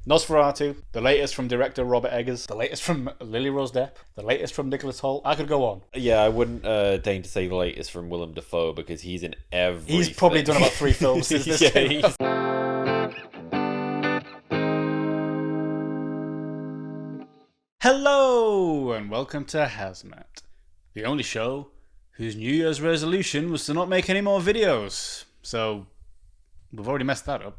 Nosferatu, the latest from director Robert Eggers, the latest from Lily Rose Depp, the latest from Nicholas Hoult. I could go on. Yeah, I wouldn't deign to say the latest from Willem Dafoe because he's in everything. He's probably done about 3 films since this came out. Hello, and welcome to HAZMAT, the only show whose New Year's resolution was to not make any more videos. So, we've already messed that up.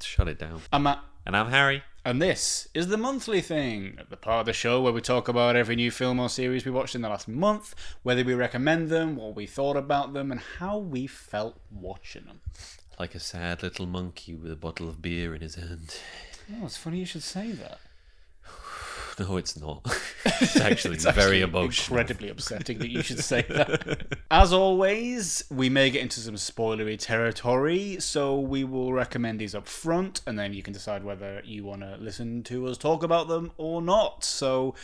Shut it down. I'm Matt. And I'm Harry. And this is the monthly thing, the part of the show where we talk about every new film or series we watched in the last month, whether we recommend them, what we thought about them, and how we felt watching them. Like a sad little monkey with a bottle of beer in his hand. Oh, it's funny you should say that. No, it's not. It's actually very emotional. Incredibly upsetting that you should say that. As always, we may get into some spoilery territory, so we will recommend these up front, and then you can decide whether you want to listen to us talk about them or not. So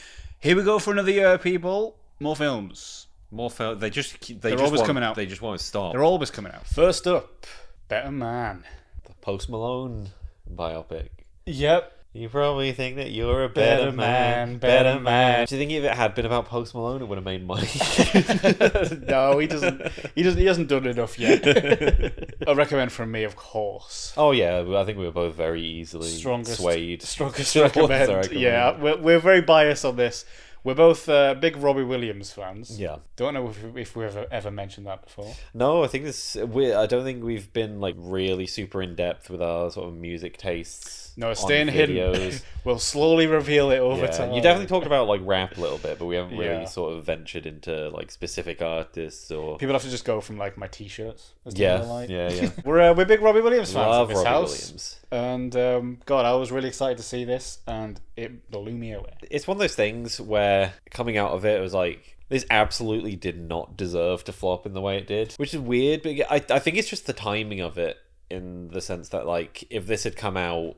here we go for another year, people. More films. More films. They're always coming out. They just won't stop. They're always coming out. First up, Better Man. The Post Malone biopic. Yep. You probably think that you're a better man. Do you think if it had been about Post Malone, it would have made money? No, he doesn't. He hasn't done enough yet. A recommend from me, of course. Oh yeah, I think we were both very easily swayed. Strongest recommend. Yeah, we're very biased on this. We're both big Robbie Williams fans. Yeah. Don't know if we've ever mentioned that before. No, I think I don't think we've been like really super in depth with our sort of music tastes. No, it's staying hidden. We'll slowly reveal it over time. You definitely talked about like rap a little bit, but we haven't really sort of ventured into like specific artists or. People have to just go from like my t-shirts. Yeah. We're big Robbie Williams fans. Love at this Robbie house. Williams. And God, I was really excited to see this, and it blew me away. It's one of those things where coming out of it was like, this absolutely did not deserve to flop in the way it did, which is weird, but I think it's just the timing of it, in the sense that like if this had come out,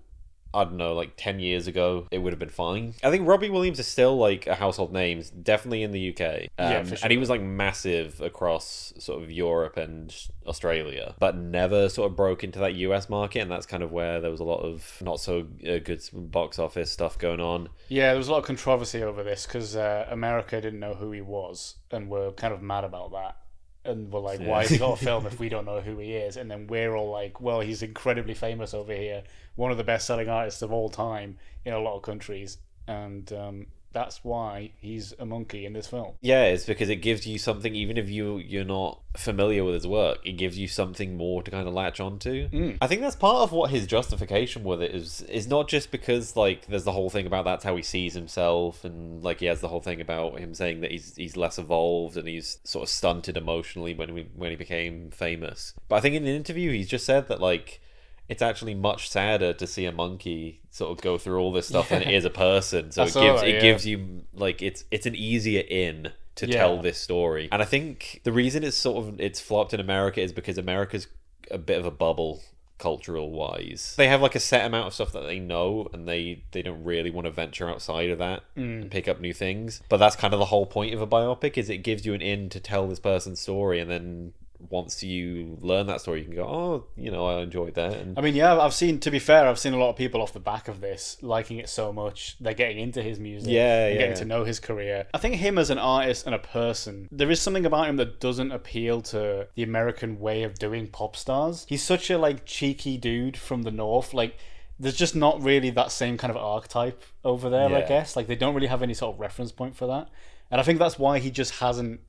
I don't know, like 10 years ago, it would have been fine. I think Robbie Williams is still like a household name, definitely in the UK. Yeah, for sure. And he was like massive across sort of Europe and Australia, but never sort of broke into that US market. And that's kind of where there was a lot of not so good box office stuff going on. Yeah, there was a lot of controversy over this because America didn't know who he was and were kind of mad about that. And we're like, why has he got a film if we don't know who he is? And then we're all like, well, he's incredibly famous over here, one of the best-selling artists of all time in a lot of countries, and that's why he's a monkey in this film. Yeah, it's because it gives you something, even if you're not familiar with his work, it gives you something more to kind of latch onto. I think that's part of what his justification with it is not just because like there's the whole thing about that's how he sees himself, and like he has the whole thing about him saying that he's less evolved and he's sort of stunted emotionally when he became famous. But I think in an interview he's just said that like it's actually much sadder to see a monkey sort of go through all this stuff than it is a person. So it gives you like it's an easier in to tell this story. And I think the reason it's flopped in America is because America's a bit of a bubble cultural wise. They have like a set amount of stuff that they know, and they don't really want to venture outside of that and pick up new things. But that's kind of the whole point of a biopic, is it gives you an in to tell this person's story, and then once you learn that story, you can go, oh, I enjoyed that. And I mean, yeah, I've seen a lot of people off the back of this liking it so much, they're getting into his music, getting to know his career. I think him as an artist and a person, there is something about him that doesn't appeal to the American way of doing pop stars. He's such a like cheeky dude from the north, like there's just not really that same kind of archetype over there, I guess. Like they don't really have any sort of reference point for that. And I think that's why he just hasn't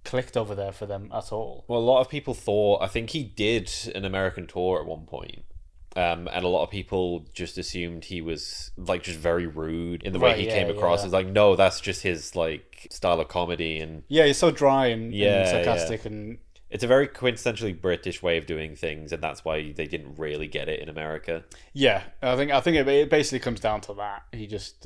clicked over there for them at all. Well, a lot of people thought, I think he did an American tour at one point, and a lot of people just assumed he was like just very rude in the way he came across. It's like, no, that's just his like style of comedy, and he's so dry and sarcastic, and it's a very quintessentially British way of doing things, and that's why they didn't really get it in America. Yeah, I think it basically comes down to that. He just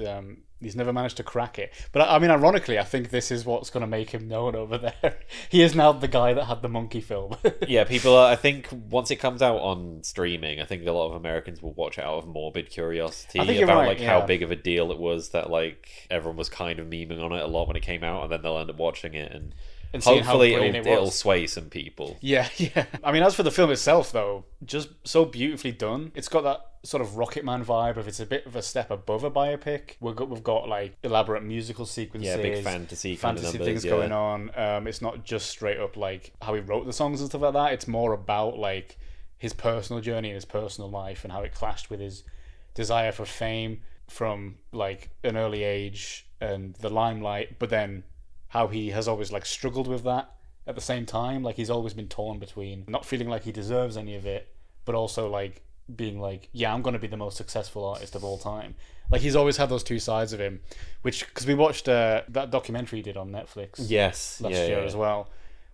he's never managed to crack it. But I mean, ironically, I think this is what's going to make him known over there. He is now the guy that had the monkey film. Yeah, people I think once it comes out on streaming, I think a lot of Americans will watch it out of morbid curiosity about how big of a deal it was that like everyone was kind of memeing on it a lot when it came out, and then they'll end up watching it and And seeing hopefully how brilliant it'll sway some people. Yeah. I mean, as for the film itself, though, just so beautifully done. It's got that sort of Rocketman vibe. If it's a bit of a step above a biopic, we've got like elaborate musical sequences, big fantasy things going on. It's not just straight up like how he wrote the songs and stuff like that. It's more about like his personal journey and his personal life and how it clashed with his desire for fame from like an early age and the limelight, but then how he has always like struggled with that at the same time. Like he's always been torn between not feeling like he deserves any of it, but also like being like, yeah, I'm going to be the most successful artist of all time. Like he's always had those two sides of him, which, because we watched that documentary he did on Netflix last year as well,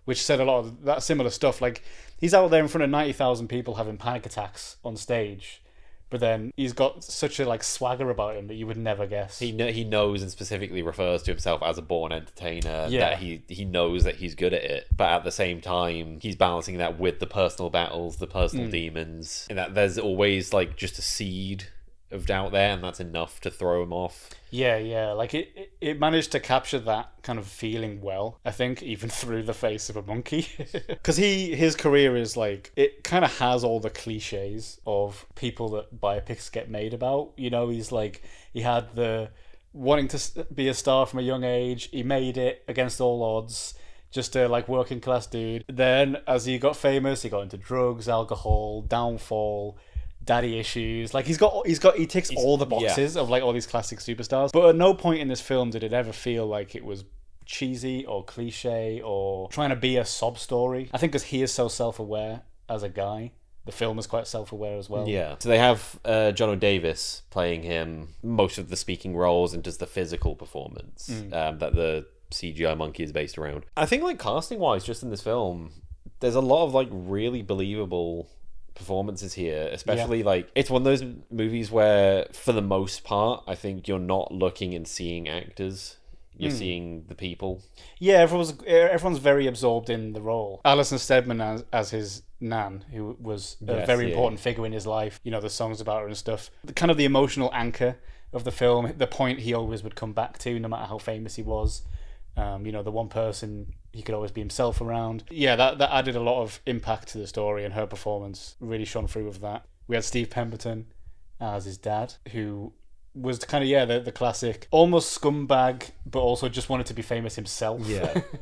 which said a lot of that similar stuff. Like he's out there in front of 90,000 people having panic attacks on stage, but then he's got such a like swagger about him that you would never guess. He knows and specifically refers to himself as a born entertainer. That he knows that he's good at it, but at the same time he's balancing that with the personal battles, the personal demons, and that there's always like just a seed of doubt there, and that's enough to throw him off. Like it managed to capture that kind of feeling well, I think, even through the face of a monkey. Because his career is like, it kind of has all the cliches of people that biopics get made about. You know, he's like, he had the wanting to be a star from a young age, he made it against all odds, just a like working class dude. Then as he got famous, he got into drugs, alcohol, downfall, daddy issues. Like he ticks all the boxes of like all these classic superstars, but at no point in this film did it ever feel like it was cheesy or cliche or trying to be a sob story. I think because he is so self-aware as a guy, the film is quite self-aware as well. So they have John O'Davis playing him most of the speaking roles and just the physical performance that the CGI monkey is based around. I think like casting wise, just in this film, there's a lot of like really believable performances here, especially like it's one of those movies where for the most part I think you're not looking and seeing actors, you're seeing the people. Everyone's very absorbed in the role. Alison Steadman as his nan, who was a very important figure in his life, you know, the songs about her and stuff, kind of the emotional anchor of the film, the point he always would come back to no matter how famous he was. You know, the one person he could always be himself around. That added a lot of impact to the story, and her performance really shone through with that. We had Steve Pemberton as his dad, who was kind of the classic almost scumbag, but also just wanted to be famous himself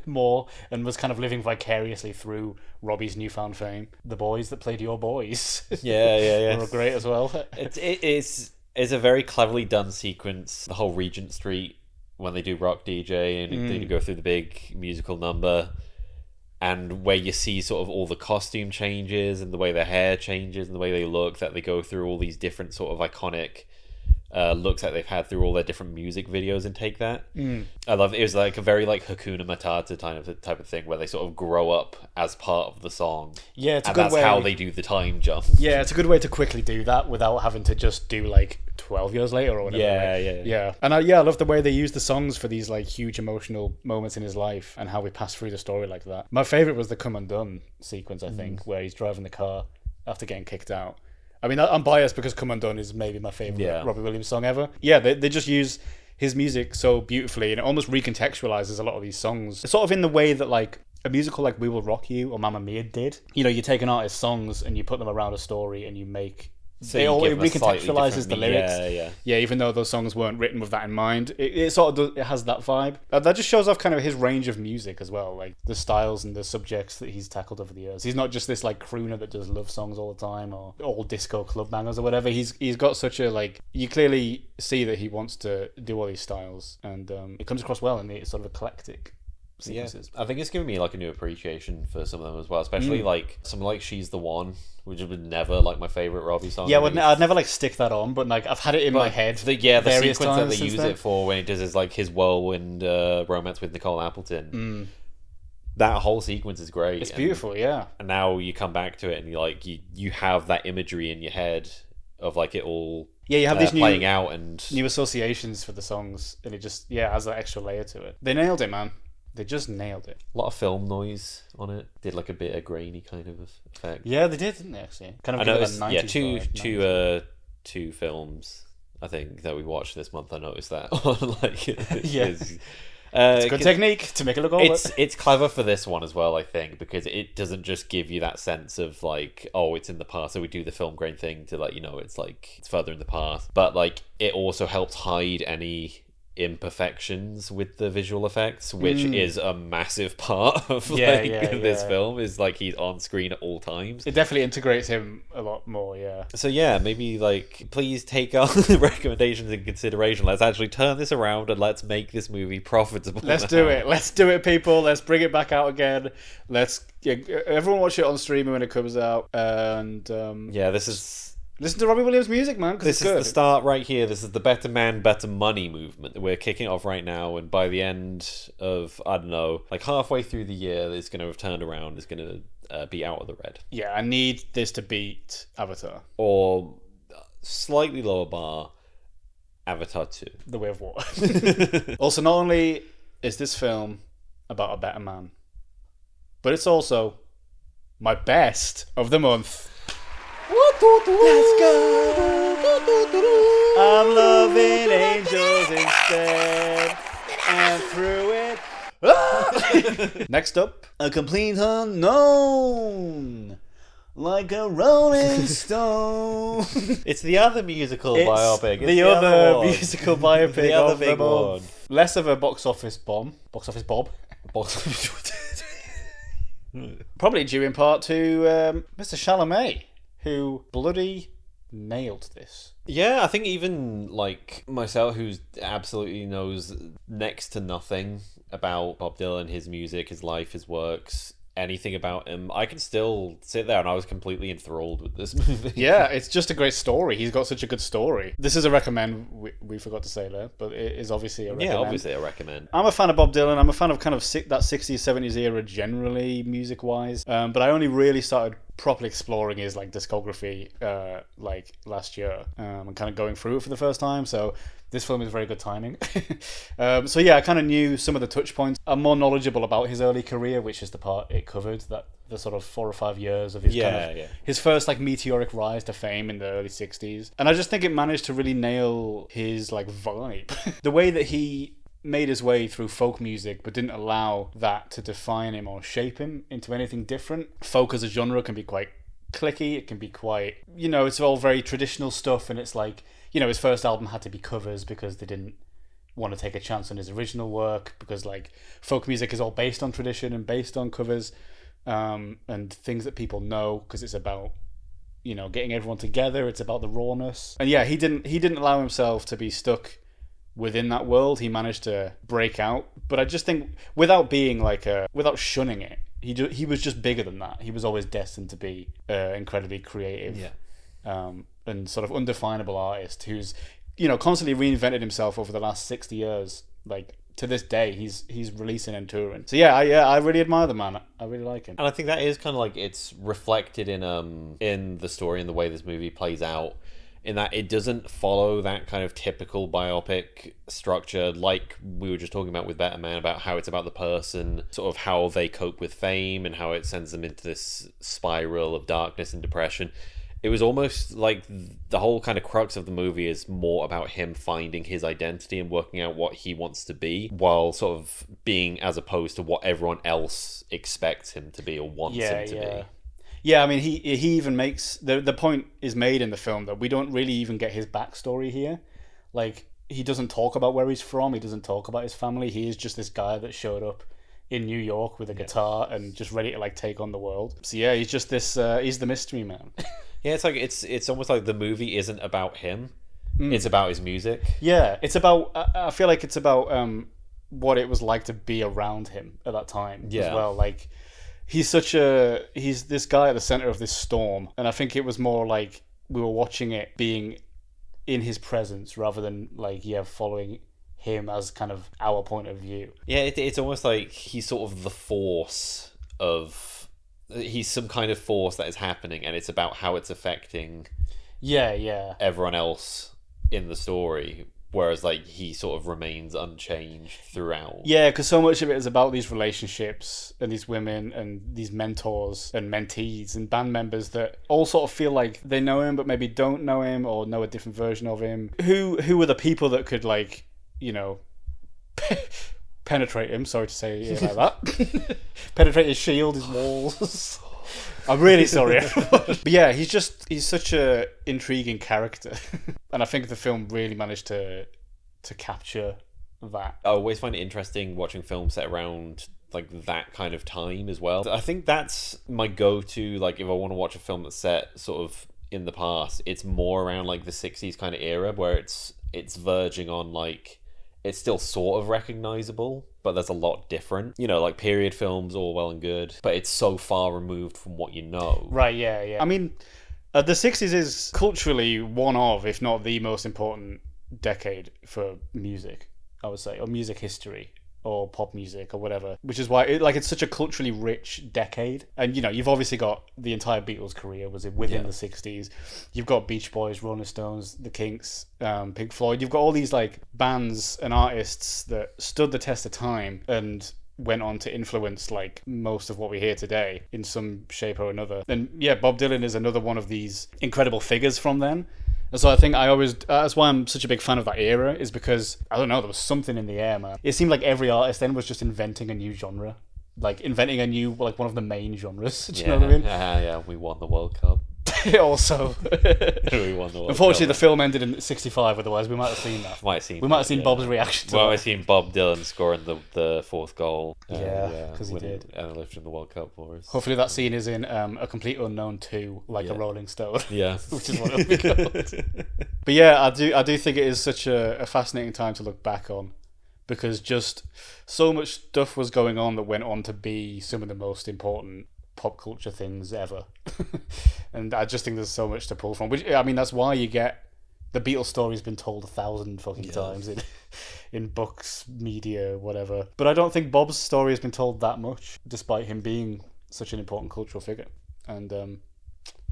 more, and was kind of living vicariously through Robbie's newfound fame. The boys that played your boys were great as well. It's a very cleverly done sequence, the whole Regent Street when they do rock DJ and they go through the big musical number, and where you see sort of all the costume changes and the way their hair changes and the way they look, that they go through all these different sort of iconic looks that they've had through all their different music videos and take that. I love it. It was like a very like Hakuna Matata type of thing where they sort of grow up as part of the song. It's a good way. That's how they do the time jump. It's a good way to quickly do that without having to just do like 12 years later or whatever. And I love the way they use the songs for these like huge emotional moments in his life and how we pass through the story like that. My favorite was the Come Undone sequence, I think, where he's driving the car after getting kicked out. I mean, I'm biased because Come Undone is maybe my favorite Robbie Williams song ever. They just use his music so beautifully, and it almost recontextualizes a lot of these songs. It's sort of in the way that like a musical like We Will Rock You or Mamma Mia did. You know, you take an artist's songs and you put them around a story and you make... So it recontextualizes the lyrics. Even though those songs weren't written with that in mind, it sort of does, it has that vibe. That just shows off kind of his range of music as well, like the styles and the subjects that he's tackled over the years. He's not just this like crooner that does love songs all the time or all disco club bangers or whatever. He's got such a like, you clearly see that he wants to do all these styles, and it comes across well in the sort of eclectic sequences. I think it's given me like a new appreciation for some of them as well, especially like something like She's the One, which was never like my favorite Robbie song. I'd never like stick that on, but like I've had it in my head. The sequence that they use it for when he does is like his whirlwind romance with Nicole Appleton. That whole sequence is great. It's beautiful, and now you come back to it and you have that imagery in your head of like it all you have these playing out and new associations for the songs, and it just has that extra layer to it. They nailed it, man. They just nailed it. A lot of film noise on it. Did like a bit of grainy kind of effect. Yeah, they did, didn't they? Actually, kind of. I noticed. Two films I think that we watched this month. I noticed that on like It's a good technique to make it look older. It's clever for this one as well, I think, because it doesn't just give you that sense of like, oh, it's in the past, so we do the film grain thing to let you know it's like it's further in the past, but like it also helps hide any imperfections with the visual effects, which is a massive part of this film, is like he's on screen at all times. It definitely integrates him a lot more. So maybe like please take our recommendations in consideration. Let's actually turn this around and let's make this movie profitable. Let's do it, people. Let's bring it back out again. Everyone watch it on streaming when it comes out, and this is listen to Robbie Williams' music, man, because this is the start right here. This is the better man, better money movement that we're kicking off right now. And by the end of, I don't know, like halfway through the year, it's going to have turned around. It's going to be out of the red. Yeah, I need this to beat Avatar. Or slightly lower bar, Avatar 2. The Way of Water. Also, not only is this film about a better man, but it's also my best of the month. Let's go. I'm loving angels instead, and through it. Next up, a complete unknown, like a Rolling Stone. It's the other musical biopic. It's the other musical biopic. The other big one. Less of a box office bomb. Box office bob. Probably due in part to Mr. Chalamet, who bloody nailed this. Yeah, I think even like myself, who absolutely knows next to nothing about Bob Dylan, his music, his life, his works, anything about him, I can still sit there and I was completely enthralled with this movie. Yeah, it's just a great story. He's got such a good story. This is a recommend, we forgot to say there, but it is obviously a recommend. Yeah, obviously a recommend. I'm a fan of Bob Dylan. I'm a fan of kind of that 60s, 70s era generally, music-wise. But I only really started properly exploring his like discography like last year. And kind of going through it for the first time, so this film is very good timing. So yeah, I kind of knew some of the touch points. I'm more knowledgeable about his early career, which is the part it covered, that the sort of 4 or 5 years of his his first like meteoric rise to fame in the early 60s. And I just think it managed to really nail his like vibe. The way that he made his way through folk music but didn't allow that to define him or shape him into anything different. Folk as a genre can be quite clicky, it can be quite, it's all very traditional stuff, and it's like, his first album had to be covers because they didn't want to take a chance on his original work, because like folk music is all based on tradition and based on covers, and things that people know, because it's about getting everyone together, it's about the rawness. And yeah, he didn't allow himself to be stuck within that world. He managed to break out, but I just think without being like without shunning it, he was just bigger than that. He was always destined to be incredibly creative, and sort of undefinable artist who's constantly reinvented himself over the last 60 years. Like to this day, he's releasing and touring. So I really admire the man. I really like him, and I think that is kind of like it's reflected in the story and the way this movie plays out, in that it doesn't follow that kind of typical biopic structure like we were just talking about with Better Man, about how it's about the person, sort of how they cope with fame and how it sends them into this spiral of darkness and depression. It was almost like the whole kind of crux of the movie is more about him finding his identity and working out what he wants to be, while sort of being as opposed to what everyone else expects him to be or wants him to be. Yeah, I mean, he even makes... The point is made in the film that we don't really even get his backstory here. Like, he doesn't talk about where he's from, he doesn't talk about his family, he is just this guy that showed up in New York with a guitar and just ready to, like, take on the world. So yeah, he's just this... he's the mystery man. Yeah, it's like it's almost like the movie isn't about him, it's about his music. Yeah, it's about... I feel like it's about what it was like to be around him at that time as well. Like... He's this guy at the center of this storm, and I think it was more like we were watching it being in his presence rather than like following him as kind of our point of view. Yeah, it's almost like he's sort of the force of... He's some kind of force that is happening, and it's about how it's affecting everyone else in the story. Whereas, like, he sort of remains unchanged throughout. Yeah, because so much of it is about these relationships and these women and these mentors and mentees and band members that all sort of feel like they know him but maybe don't know him or know a different version of him. Who are the people that could, like, penetrate him. Sorry to say it like that. Penetrate his shield, his walls. I'm really sorry. But yeah, he's such a intriguing character, and I think the film really managed to capture that. I always find it interesting watching films set around like that kind of time as well. I think that's my go-to. Like, if I want to watch a film that's set sort of in the past, it's more around like the 60s kind of era, where it's verging on like, it's still sort of recognizable, but there's a lot different. You know, like period films, all well and good, but it's so far removed from what you know. Right, yeah. I mean, the 60s is culturally one of, if not the most important decade for music, I would say, or music history, or pop music, or whatever. Which is why it's such a culturally rich decade. And, you know, you've obviously got the entire Beatles career was within the 60s. You've got Beach Boys, Rolling Stones, The Kinks, Pink Floyd. You've got all these like bands and artists that stood the test of time and went on to influence like most of what we hear today in some shape or another. And yeah, Bob Dylan is another one of these incredible figures from then. And so I think that's why I'm such a big fan of that era, is because, I don't know, there was something in the air, man. It seemed like every artist then was just inventing a new genre. Like, inventing a new, like, one of the main genres. Do you know what I mean? Yeah, we won the World Cup. Also. We won the World Unfortunately, Cup. the film ended in 65, otherwise we might have seen that. We might have seen Bob's reaction to Well, that. I've seen Bob Dylan scoring the fourth goal. Because he did. And lifting the World Cup for us. Hopefully that scene is in A Complete Unknown 2, like a Rolling Stone. Yeah. Which is what it'll be called. But yeah, I do think it is such a fascinating time to look back on, because just so much stuff was going on that went on to be some of the most important pop culture things ever. And I just think there's so much to pull from, which, I mean, that's why you get the Beatles story's been told 1,000 fucking times in books, media, whatever. But I don't think Bob's story has been told that much, despite him being such an important cultural figure. And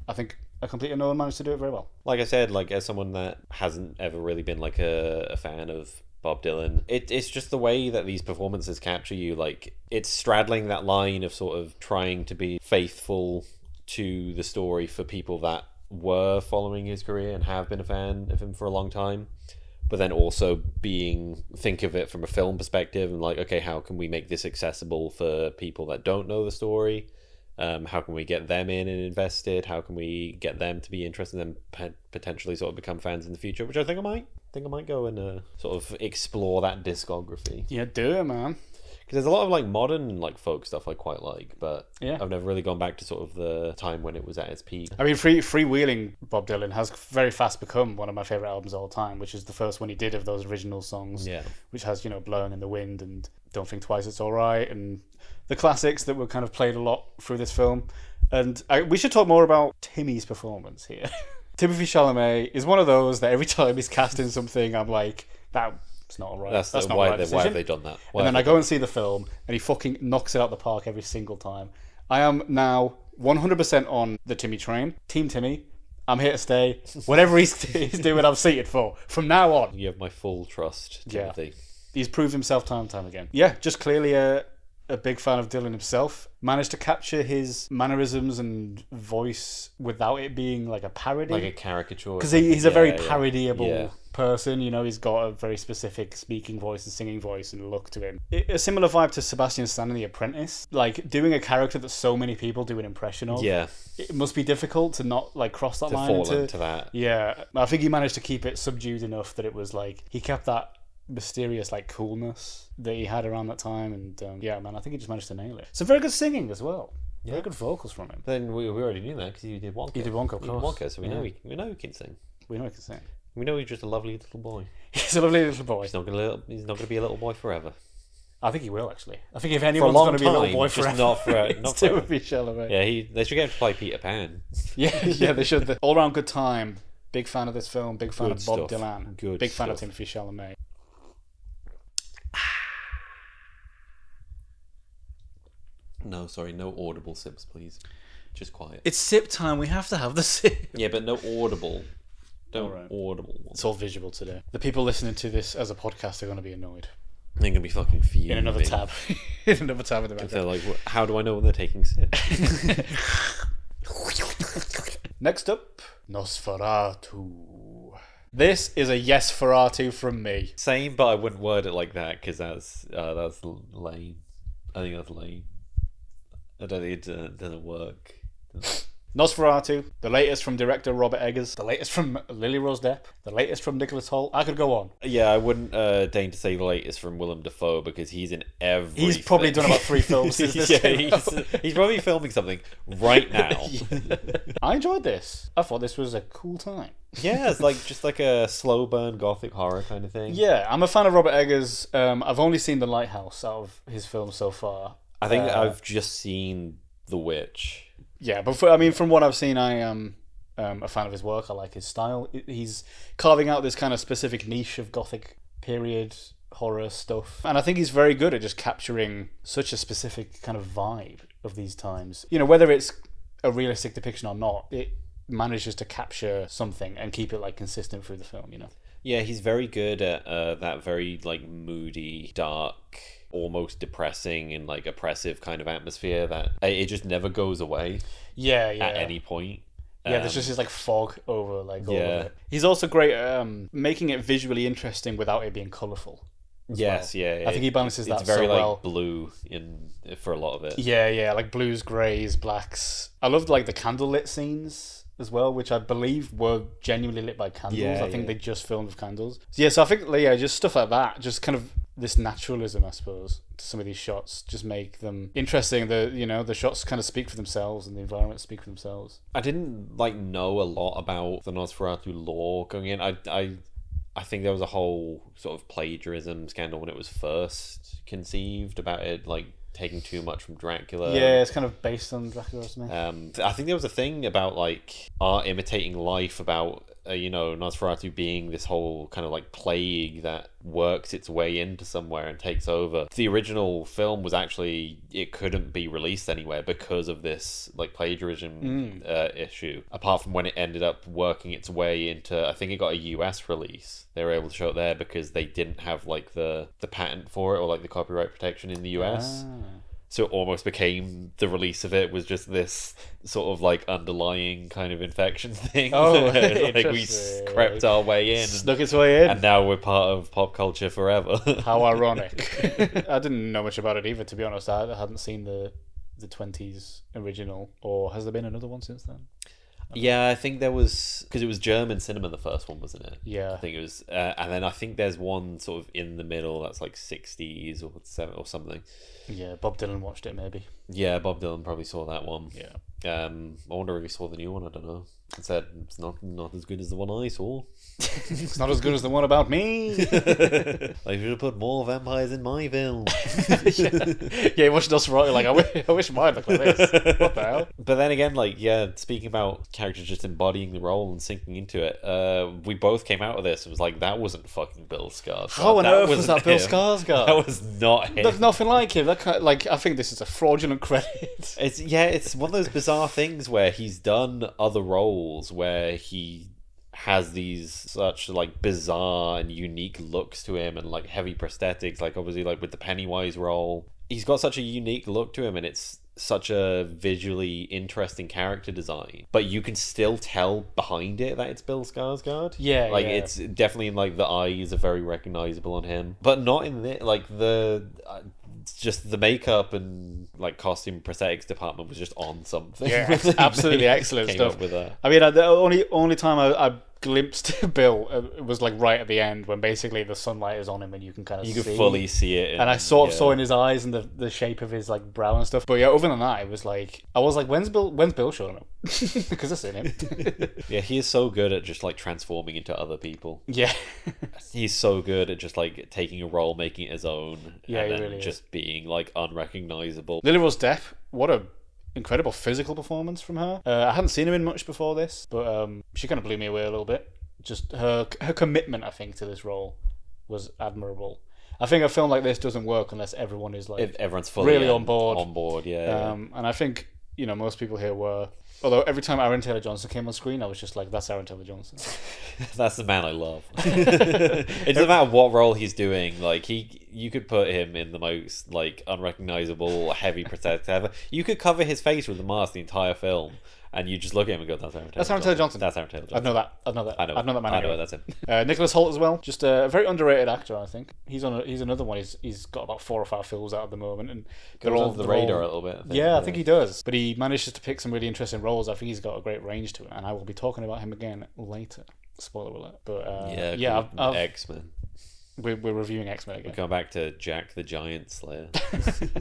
I think A Complete Unknown managed to do it very well. Like I said, like, as someone that hasn't ever really been like a fan of Bob Dylan, it's just the way that these performances capture you. Like, it's straddling that line of sort of trying to be faithful to the story for people that were following his career and have been a fan of him for a long time, but then also think of it from a film perspective and like, okay, how can we make this accessible for people that don't know the story? How can we get them in and invested? How can we get them to be interested and potentially sort of become fans in the future? Which I think I might go and sort of explore that discography. Yeah, do it, man. Because there's a lot of like modern like folk stuff I quite like, but yeah, I've never really gone back to sort of the time when it was at its peak. I mean, Freewheeling Bob Dylan has very fast become one of my favourite albums of all time, which is the first one he did of those original songs, which has, you know, Blowing in the Wind and Don't Think Twice, It's Alright, and the classics that were kind of played a lot through this film. And we should talk more about Timmy's performance here. Timothée Chalamet is one of those that every time he's cast in something, I'm like, it's not alright. That's not why right. Why have they done that? And then I go and see the film, and he fucking knocks it out the park every single time. I am now 100% on the Timmy train. Team Timmy. I'm here to stay. Whatever he's doing, I'm seated for. From now on. You have my full trust, Timothy. Yeah. He's proved himself time and time again. Yeah, just clearly a big fan of Dylan himself. Managed to capture his mannerisms and voice without it being like a parody. Like a caricature. Because he's a very parodyable person, you know, he's got a very specific speaking voice and singing voice and look to him. A similar vibe to Sebastian Stan in The Apprentice. Like, doing a character that so many people do an impression of. Yeah. It must be difficult to not, like, cross that line into that. Yeah. I think he managed to keep it subdued enough that it was, like, he kept that mysterious, like, coolness that he had around that time. And, yeah, man, I think he just managed to nail it. Some very good singing as well. Yeah. Very good vocals from him. Then we already knew that because he did Wonka. He did Wonka, of course. Wonka, so we know he can sing. We know he can sing. We know he's just a lovely little boy. He's a lovely little boy. He's not going to be a little boy forever. I think he will, actually. I think if anyone's going to be a little boy forever, not forever. Timothée Chalamet. Yeah, they should get him to play Peter Pan. yeah, they should. All around good time. Big fan of this film. Big fan of Bob Dylan. Big fan of Timothée Chalamet. No, sorry, no audible sips, please. Just quiet. It's sip time. We have to have the sip. Yeah, but no audible. Audible. It's all visual today. The people listening to this as a podcast are going to be annoyed. They're going to be fucking fuming. In another tab. In another tab in the background. They're like, how do I know when they're taking sips? Next up, Nosferatu. This is a yes Ferratu from me. Same, but I wouldn't word it like that because that's lame. I think that's lame. I don't think it doesn't work. Nosferatu, the latest from director Robert Eggers, the latest from Lily Rose Depp, the latest from Nicholas Hoult. I could go on. Yeah, I wouldn't deign to say the latest from Willem Dafoe because he's in every. He's probably done about 3 films since this came out. He's probably filming something right now. I enjoyed this. I thought this was a cool time. Yeah, it's just like a slow burn gothic horror kind of thing. Yeah, I'm a fan of Robert Eggers. I've only seen The Lighthouse out of his films so far. I think I've just seen The Witch. Yeah, but from what I've seen, I am a fan of his work. I like his style. He's carving out this kind of specific niche of gothic period horror stuff. And I think he's very good at just capturing such a specific kind of vibe of these times. You know, whether it's a realistic depiction or not, it manages to capture something and keep it like consistent through the film, you know? Yeah, he's very good at that very like moody, dark, almost depressing and like oppressive kind of atmosphere that it just never goes away. Yeah. At any point. Yeah, there's just this like fog over all of it. He's also great at making it visually interesting without it being colourful. Yes, well. Yeah. I think he balances that it's very so well. Blue for a lot of it. Yeah, like blues, greys, blacks. I loved like the candlelit scenes as well, which I believe were genuinely lit by candles. Yeah, I think they just filmed with candles. So I think just stuff like that, just kind of this naturalism, I suppose, to some of these shots, just make them interesting. The shots kind of speak for themselves and the environment speak for themselves. I didn't know a lot about the Nosferatu lore going in. I think there was a whole sort of plagiarism scandal when it was first conceived about it taking too much from Dracula. Yeah, it's kind of based on Dracula or something. I think there was a thing about art imitating life, about Nosferatu being this whole kind of plague that works its way into somewhere and takes over. The original film was actually, it couldn't be released anywhere because of this plagiarism issue, apart from when it ended up working its way into, I think it got a US release. They were able to show it there because they didn't have the patent for it or the copyright protection in the US. So it almost became, the release of it was just this sort of underlying kind of infection thing. Oh, we crept our way in. Snuck its way in. And now we're part of pop culture forever. How ironic. I didn't know much about it either, to be honest. I hadn't seen the 20s original, or has there been another one since then? Yeah, I think there was, because it was German cinema, the first one, wasn't it? Yeah. I think it was, and then I think there's one sort of in the middle that's 60s or 7 or something. Yeah, Bob Dylan watched it maybe. Yeah, Bob Dylan probably saw that one. Yeah. I wonder if he saw the new one. I don't know. It said it's not as good as the one I saw. It's not as good as the one about me. I should have put more vampires in my film. Yeah, you watched Nosferatu, I wish mine looked like this. What the hell? But then again, speaking about characters just embodying the role and sinking into it, we both came out of this and was that wasn't fucking Bill Skarsgård. How on earth was that Bill Skarsgård? That was not him. There's nothing like him. I think this is a fraudulent credit. It's one of those bizarre things where he's done other roles where he has these such bizarre and unique looks to him and heavy prosthetics, obviously with the Pennywise role. He's got such a unique look to him and it's such a visually interesting character design, but you can still tell behind it that it's Bill Skarsgård. Yeah, it's definitely in the eyes are very recognizable on him, but not in the just the makeup and costume prosthetics department was just on something. Yeah, absolutely excellent stuff. With that. I mean, the only time I glimpsed Bill was right at the end when basically the sunlight is on him and you can kind of can fully see it, and I sort of saw in his eyes and the shape of his brow and stuff. But yeah, other than that, it was I was when's Bill showing up? Because I've seen him. Yeah, he is so good at just transforming into other people. Yeah. He's so good at just taking a role, making it his own, yeah, and then really just being unrecognizable. Lily Rose Depp, what a incredible physical performance from her. I hadn't seen her in much before this, but she kind of blew me away a little bit. Just her commitment, I think, to this role was admirable. I think a film like this doesn't work unless everyone is if everyone's fully really on board. Yeah. And I think most people here were. Although every time Aaron Taylor Johnson came on screen, I was just like, that's Aaron Taylor Johnson. That's the man I love. It doesn't matter what role he's doing. Like you could put him in the most like unrecognizable heavy prosthetic ever. You could cover his face with a mask the entire film, and you just look at him and go, "That's Aaron Taylor." That's Aaron Taylor Johnson. That's Aaron Taylor Johnson. I know that. I know that man. I know that's him. Nicholas Hoult as well. Just a very underrated actor, I think. He's another one. He's got about 4 or 5 films out at the moment, and they're all the radar a little bit. I think he does. But he manages to pick some really interesting roles. I think he's got a great range to it, and I will be talking about him again later. Spoiler alert. But I've X-Men. We're reviewing X-Men again. We're going back to Jack the Giant Slayer.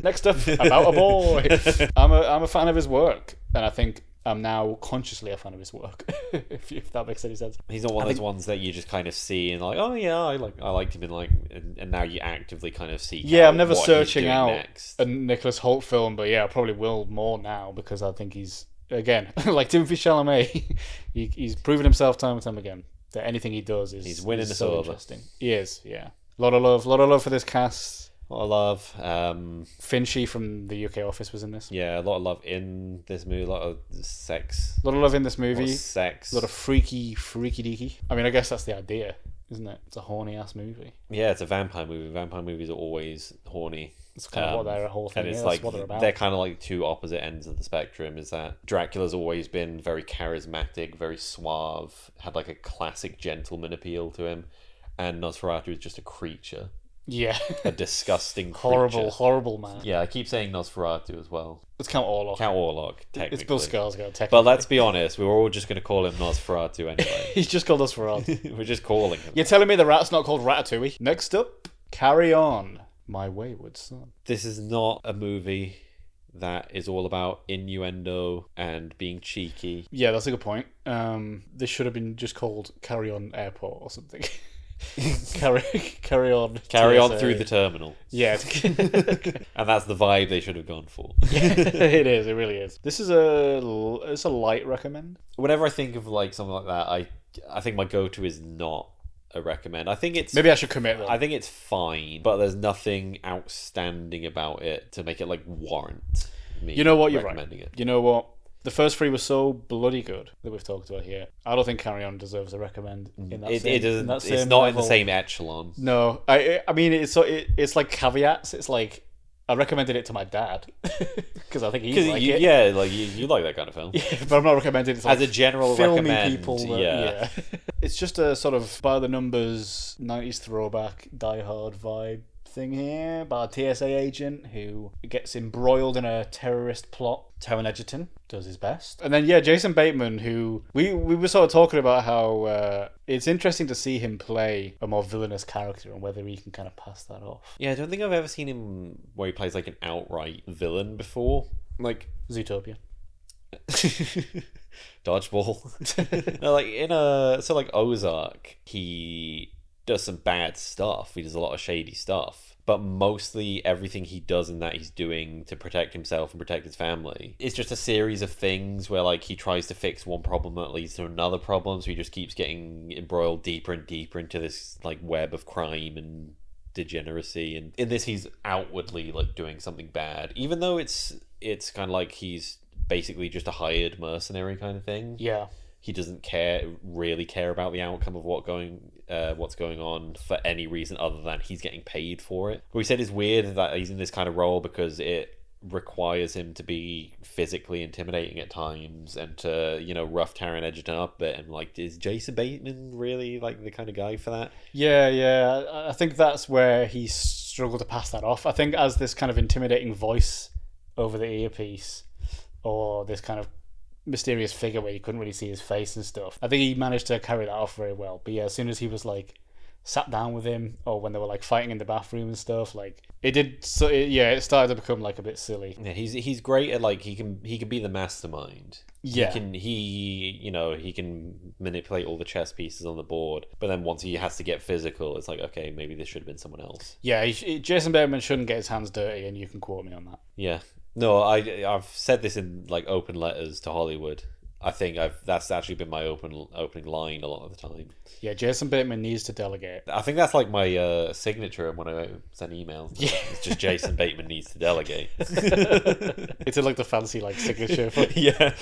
Next up, about a boy. I'm a fan of his work, and I think I'm now consciously a fan of his work. if that makes any sense. He's not one of those ones that you just kind of see and like, oh yeah, I liked him in like, and now you actively kind of seek. Yeah, I'm never searching out next. a Nicholas Hoult film, but yeah, I probably will more now because I think he's again like Timothée Chalamet. he's proven himself time and time again that anything he does is he's winning so interesting. He is, yeah. A lot of love for this cast. A lot of love. Finchy from the UK Office was in this. Yeah, a lot of love in this movie. A lot of sex. A lot of love in this movie. A lot of sex. A lot of freaky deaky. I mean, I guess that's the idea, isn't it? It's a horny ass movie. Yeah, it's a vampire movie. Vampire movies are always horny. It's kind of what their whole thing is. That's like what they're about. They're kind of like two opposite ends of the spectrum. Is that Dracula's always been very charismatic, very suave, had like a classic gentleman appeal to him, and Nosferatu is just a creature. Yeah. A disgusting creature. Horrible man. Yeah, I keep saying Nosferatu as well. It's Count Orlok. Technically. It's Bill Skarsgård, technically. But let's be honest, we were all just going to call him Nosferatu anyway. He's just called Nosferatu. We're just calling him. You're telling me the rat's not called Ratatouille? Next up, Carry On, My Wayward Son. This is not a movie that is all about innuendo and being cheeky. Yeah, that's a good point. This should have been just called Carry On Airport or something. carry on through the terminal. Yeah. And that's the vibe they should have gone for. Yeah, it really is. This is a light recommend. Whenever I think of like something like that, I think my go-to is not a recommend. I think it's maybe I should commit them. I think it's fine, but there's nothing outstanding about it to make it like warrant me. You know what, you're right. It. You know what? The first 3 were so bloody good that we've talked about here. I don't think Carry On deserves a recommend in that it doesn't. It's not in the same echelon. No, I mean it's like caveats. It's like I recommended it to my dad because I think he's like it. Yeah, like you like that kind of film. Yeah, but I'm not recommending it to as a general recommend. People yeah. It's just a sort of by the numbers 90s throwback Die Hard vibe thing here about a TSA agent who gets embroiled in a terrorist plot. Taron Egerton does his best. And then, yeah, Jason Bateman, who we were sort of talking about how it's interesting to see him play a more villainous character and whether he can kind of pass that off. Yeah, I don't think I've ever seen him where he plays like an outright villain before. Like Zootopia. Dodgeball. No, like Ozark, he does some bad stuff. He does a lot of shady stuff. But mostly everything he does in that he's doing to protect himself and protect his family. It's just a series of things where like he tries to fix one problem that leads to another problem, so he just keeps getting embroiled deeper and deeper into this like web of crime and degeneracy. And in this he's outwardly like doing something bad, even though it's kind of like he's basically just a hired mercenary kind of thing. Yeah. He doesn't really care about the outcome of what's going on for any reason other than he's getting paid for it. But we said it's weird that he's in this kind of role because it requires him to be physically intimidating at times and to, rough Taron Egerton up a bit. And like, is Jason Bateman really like the kind of guy for that? Yeah. I think that's where he struggled to pass that off. I think as this kind of intimidating voice over the earpiece or this kind of mysterious figure where you couldn't really see his face and stuff. I think he managed to carry that off very well. But yeah, as soon as he was like sat down with him, or when they were like fighting in the bathroom and stuff, like it did. So it started to become like a bit silly. Yeah, he's great at like he can be the mastermind. Yeah, he can manipulate all the chess pieces on the board. But then once he has to get physical, it's like, okay, maybe this should have been someone else. Yeah, Jason Bateman shouldn't get his hands dirty, and you can quote me on that. Yeah. No, I've said this in like open letters to Hollywood. I think that's actually been my opening line a lot of the time. Yeah, Jason Bateman needs to delegate. I think that's like my signature when I send emails. Yeah. It's just Jason Bateman needs to delegate. It's like the fancy like signature. Yeah.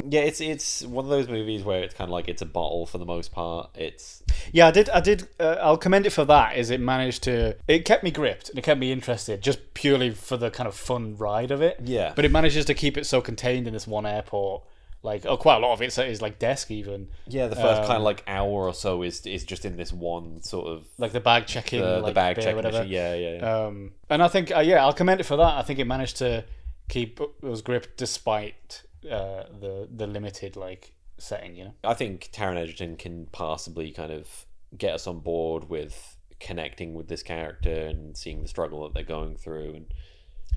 Yeah, it's one of those movies where it's kind of like it's a bottle for the most part. I did. I'll commend it for that. Is it managed to? It kept me gripped and it kept me interested, just purely for the kind of fun ride of it. Yeah. But it manages to keep it so contained in this one airport. Like, quite a lot of it is like desk even. Yeah, the first kind of like hour or so is just in this one sort of like the bag checking, the bag checking, whatever. Yeah. And I think I'll commend it for that. I think it managed to keep us gripped despite the limited like setting. You know, I think Taron Egerton can possibly kind of get us on board with connecting with this character and seeing the struggle that they're going through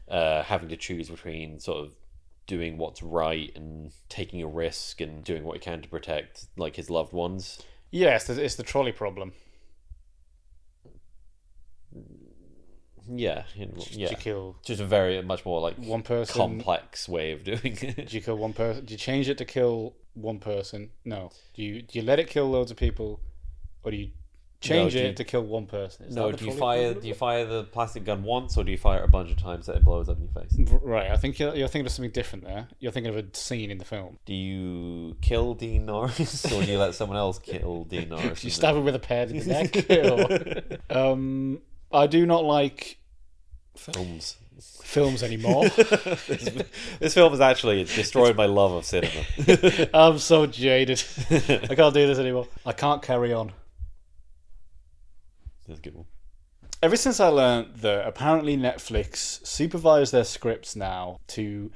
and having to choose between sort of doing what's right and taking a risk and doing what he can to protect like his loved ones. Yes, it's the trolley problem. Yeah. Did you kill just a much more like one person? Complex way of doing it. Did you kill one person? Do you change it to kill one person? No. Do you let it kill loads of people, or do you change it to kill one person? Do you fire the plastic gun once, or do you fire it a bunch of times that it blows up in your face? Right, I think you're thinking of something different there. You're thinking of a scene in the film. Do you kill Dean Norris, or do you let someone else kill Dean Norris? You stab him with a pad in the neck. I do not like films anymore. This film has actually destroyed my love of cinema. I'm so jaded. I can't do this anymore. I can't carry on. That's a good one. Ever since I learned that apparently Netflix supervise their scripts now to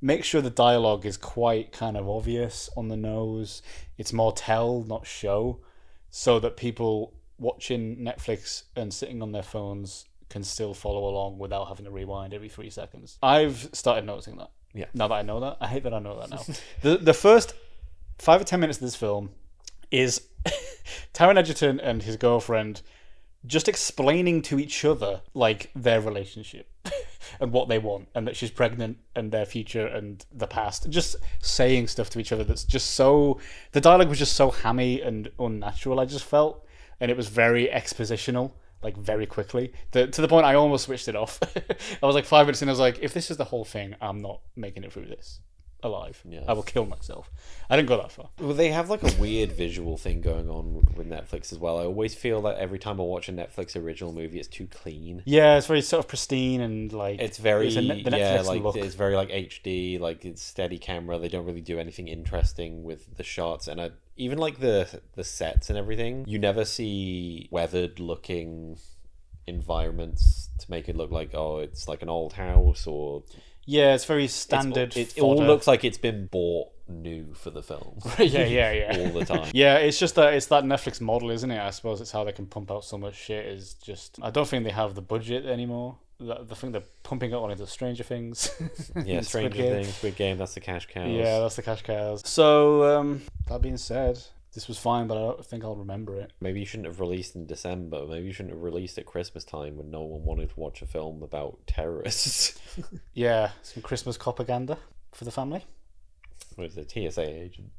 make sure the dialogue is quite kind of obvious on the nose. It's more tell, not show, so that people watching Netflix and sitting on their phones can still follow along without having to rewind every 3 seconds. I've started noticing that. Yeah. Now that I know that, I hate that I know that now. The first 5 or 10 minutes of this film is Taron Egerton and his girlfriend just explaining to each other like their relationship and what they want and that she's pregnant and their future and the past, just saying stuff to each other that's just so, the dialogue was just so hammy and unnatural, I just felt, and it was very expositional, like very quickly, to the point I almost switched it off. I was like 5 minutes in, I was like, if this is the whole thing, I'm not making it through this alive. Yeah. I will kill myself. I didn't go that far. Well, they have like a weird visual thing going on with Netflix as well. I always feel that every time I watch a Netflix original movie, it's too clean. Yeah, it's very sort of pristine and like it's very the Netflix like look. it's very like HD, like it's steady camera. They don't really do anything interesting with the shots, and even like the sets and everything. You never see weathered looking environments to make it look like it's like an old house or. Yeah, it's very standard. It all looks like it's been bought new for the film. yeah. All the time. Yeah, it's just that Netflix model, isn't it? I suppose it's how they can pump out so much shit. Is just I don't think they have the budget anymore. I think they're pumping out one of the Stranger Things. Yeah, Stranger Things, Squid Game. That's the cash cows. Yeah, that's the cash cows. So that being said, this was fine, but I don't think I'll remember it. Maybe you shouldn't have released in December. Maybe you shouldn't have released at Christmas time when no one wanted to watch a film about terrorists. Yeah, some Christmas propaganda for the family. What is it? TSA agent.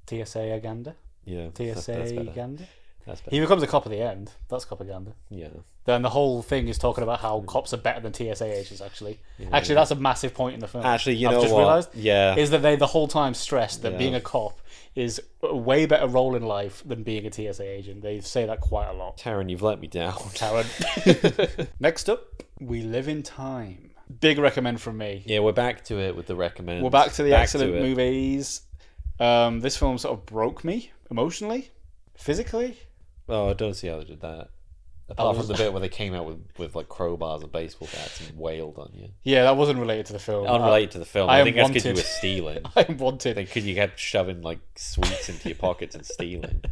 TSA aganda. Yeah. TSA aganda. That's better. He becomes a cop at the end. That's propaganda. Yeah. Then the whole thing is talking about how cops are better than TSA agents, actually. Yeah. Actually, that's a massive point in the film. Actually, you I've know just what? realised, yeah. Is that they the whole time stress that being a cop is a way better role in life than being a TSA agent. They say that quite a lot. Taron, you've let me down. Taron. Next up, We Live in Time. Big recommend from me. Yeah, we're back to it with the recommend. We're back to the excellent movies. This film sort of broke me emotionally, physically. Oh, I don't see how they did that. Apart from the bit where they came out with like crowbars and baseball bats and wailed on you. Yeah, that wasn't related to the film. Unrelated to the film. I think that's because you were stealing. I'm wanted. Because you kept shoving like sweets into your pockets and stealing.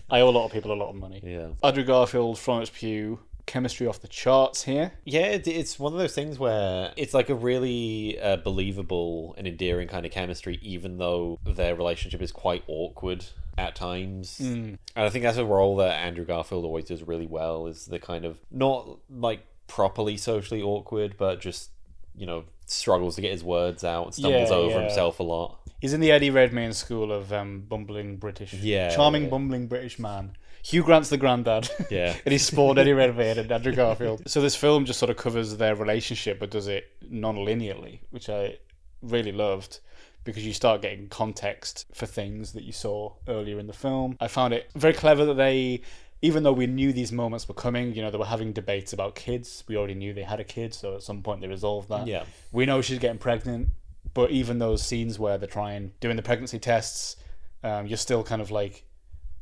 I owe a lot of people a lot of money. Yeah. Andrew Garfield, Florence Pugh, chemistry off the charts here. Yeah, it's one of those things where it's like a really believable and endearing kind of chemistry, even though their relationship is quite awkward at times. And I think that's a role that Andrew Garfield always does really well, is the kind of not like properly socially awkward, but just, you know, struggles to get his words out, stumbles over himself a lot. He's in the Eddie Redmayne school of bumbling British, charming bumbling British man. Hugh Grant's the granddad. Yeah. And he's spawned Eddie Redmayne and Andrew Garfield. So this film just sort of covers their relationship, but does it non-linearly, which I really loved, because you start getting context for things that you saw earlier in the film. I found it very clever that they, even though we knew these moments were coming, they were having debates about kids. We already knew they had a kid, so at some point they resolved that. Yeah. We know she's getting pregnant, but even those scenes where they're doing the pregnancy tests, you're still kind of like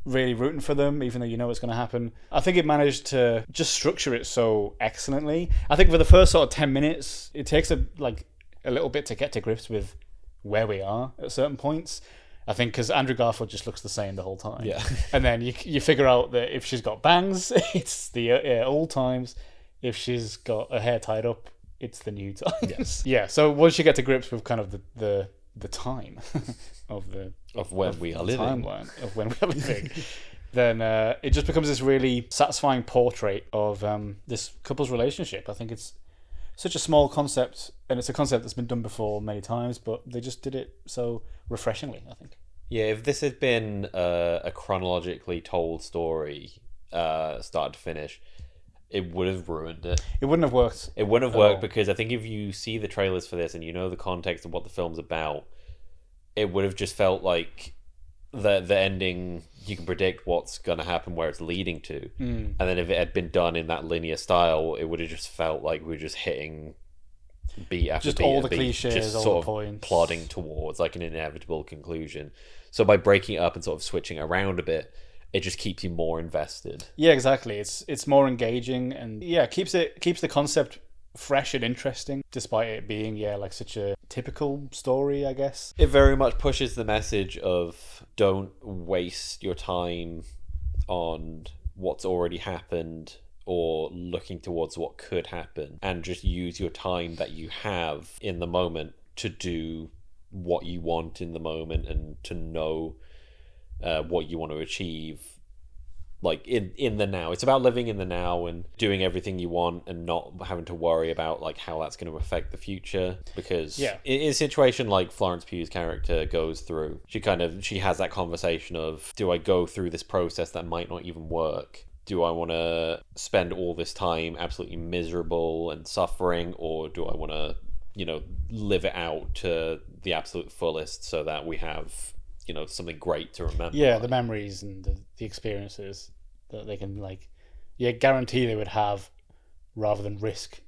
really rooting for them, even though you know it's going to happen. I think it managed to just structure it so excellently. I think for the first sort of 10 minutes, it takes a little bit to get to grips with where we are at certain points. I think because Andrew Garfield just looks the same the whole time. Yeah. And then you figure out that if she's got bangs, it's the old times. If she's got her hair tied up, it's the new times. Yeah. So once you get to grips with kind of the time of when we are living, timeline of when we are living, then it just becomes this really satisfying portrait of this couple's relationship. I think it's such a small concept, and it's a concept that's been done before many times, but they just did it so refreshingly, I think. Yeah, if this had been a chronologically told story, start to finish, it would have ruined it. It wouldn't have worked. It wouldn't have worked because I think if you see the trailers for this and you know the context of what the film's about, it would have just felt like the ending, you can predict what's going to happen, where it's leading to. And then if it had been done in that linear style, it would have just felt like we were just hitting beat after just beat. All the cliches, just all sort the of points. plodding towards like an inevitable conclusion. So by breaking it up and sort of switching around a bit, it just keeps you more invested. Yeah, exactly. It's more engaging, and keeps the concept fresh and interesting, despite it being like such a typical story, I guess. It very much pushes the message of don't waste your time on what's already happened or looking towards what could happen, and just use your time that you have in the moment to do what you want in the moment and to know what you want to achieve, like in the now. It's about living in the now and doing everything you want and not having to worry about like how that's going to affect the future, because in a situation like Florence Pugh's character goes through, she has that conversation of, do I go through this process that might not even work? Do I want to spend all this time absolutely miserable and suffering, or do I want to live it out to the absolute fullest so that we have something great to remember? The memories and the experiences that they can guarantee they would have, rather than risk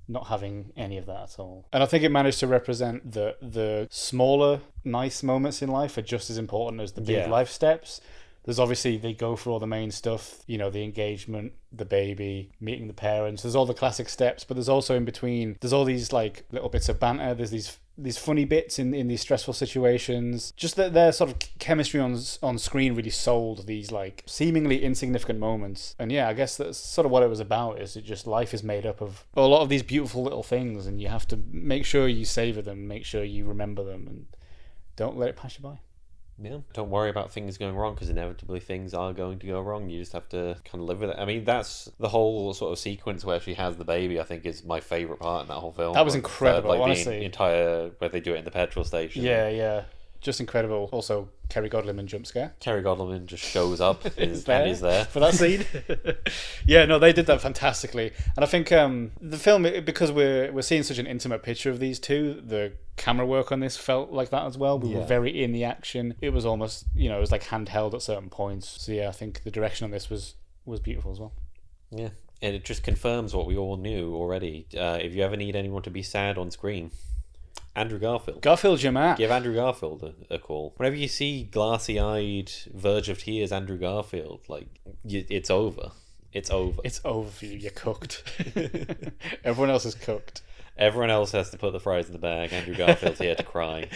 not having any of that at all. And I think it managed to represent the smaller nice moments in life are just as important as the big life steps. There's obviously, they go for all the main stuff, the engagement, the baby, meeting the parents. There's all the classic steps, but there's also in between, there's all these little bits of banter. There's these funny bits in these stressful situations. Just that their sort of chemistry on screen really sold these seemingly insignificant moments. And I guess that's sort of what it was about, is it just life is made up of a lot of these beautiful little things, and you have to make sure you savor them, make sure you remember them, and don't let it pass you by. Yeah, don't worry about things going wrong, because inevitably things are going to go wrong. You just have to kind of live with it. I mean, that's the whole sort of sequence where she has the baby, I think, is my favourite part in that whole film. That was incredible, honestly. The entire, where they do it in the petrol station. Yeah. Just incredible. Also, Kerry Godliman jump scare. Kerry Godliman just shows up and is there. For that scene. They did that fantastically. And I think the film, because we're seeing such an intimate picture of these two, the camera work on this felt like that as well. We were very in the action. It was almost, it was like handheld at certain points. So I think the direction on this was beautiful as well. Yeah. And it just confirms what we all knew already. If you ever need anyone to be sad on screen, Andrew Garfield. Garfield's your man. Give Andrew Garfield a call. Whenever you see glassy-eyed, verge of tears Andrew Garfield, it's over. It's over. It's over for you. You're cooked. Everyone else is cooked. Everyone else has to put the fries in the bag. Andrew Garfield's here to cry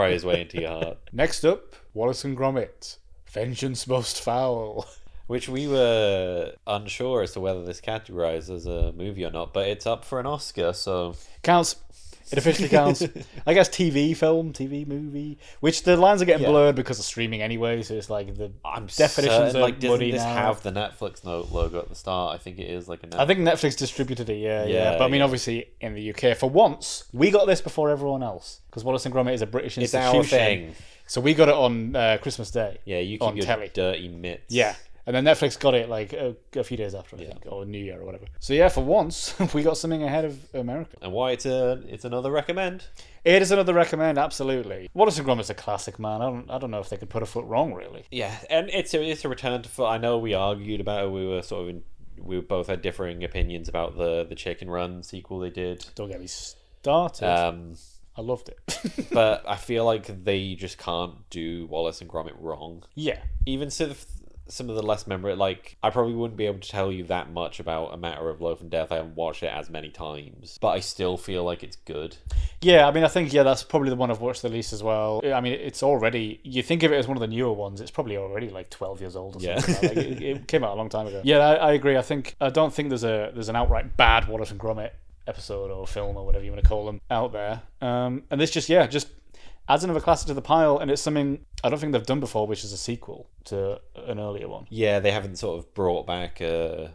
his way into your heart. Next up, Wallace and Gromit. Vengeance most foul. Which we were unsure as to whether this categorized as a movie or not, but it's up for an Oscar, so... Counts. It officially counts. I guess TV movie, which the lines are getting blurred because of streaming anyway. So it's like the definitions are like, muddy doesn't this now. have the Netflix logo at the start? I think it is like a Netflix. I think Netflix distributed it, yeah. But I mean, obviously, in the UK, for once, we got this before everyone else. Because Wallace and Gromit is a British institution. It's our thing. So we got it on Christmas Day. Yeah, you keep your telly. dirty mitts. Yeah. And then Netflix got it like a few days after, I think, or New Year or whatever. So yeah, for once, we got something ahead of America. And why it's another recommend? It is another recommend, absolutely. Wallace and Gromit's a classic, man. I don't know if they could put a foot wrong, really. Yeah, and it's a return to. I know we argued about it. We both had differing opinions about the Chicken Run sequel they did. Don't get me started. I loved it. But I feel like they just can't do Wallace and Gromit wrong. Yeah. Even some of the less memorable, like, I probably wouldn't be able to tell you that much about A Matter of Life and Death. I haven't watched it as many times, but I still feel like it's good. Yeah, I mean, I think, that's probably the one I've watched the least as well. I mean, it's already, you think of it as one of the newer ones, it's probably already like 12 years old or something. Like that. It came out a long time ago. Yeah, I agree. I don't think there's an outright bad Wallace and Gromit episode or film or whatever you want to call them out there. And this just adds another classic to the pile, and it's something I don't think they've done before, which is a sequel to an earlier one. Yeah, they haven't sort of brought back an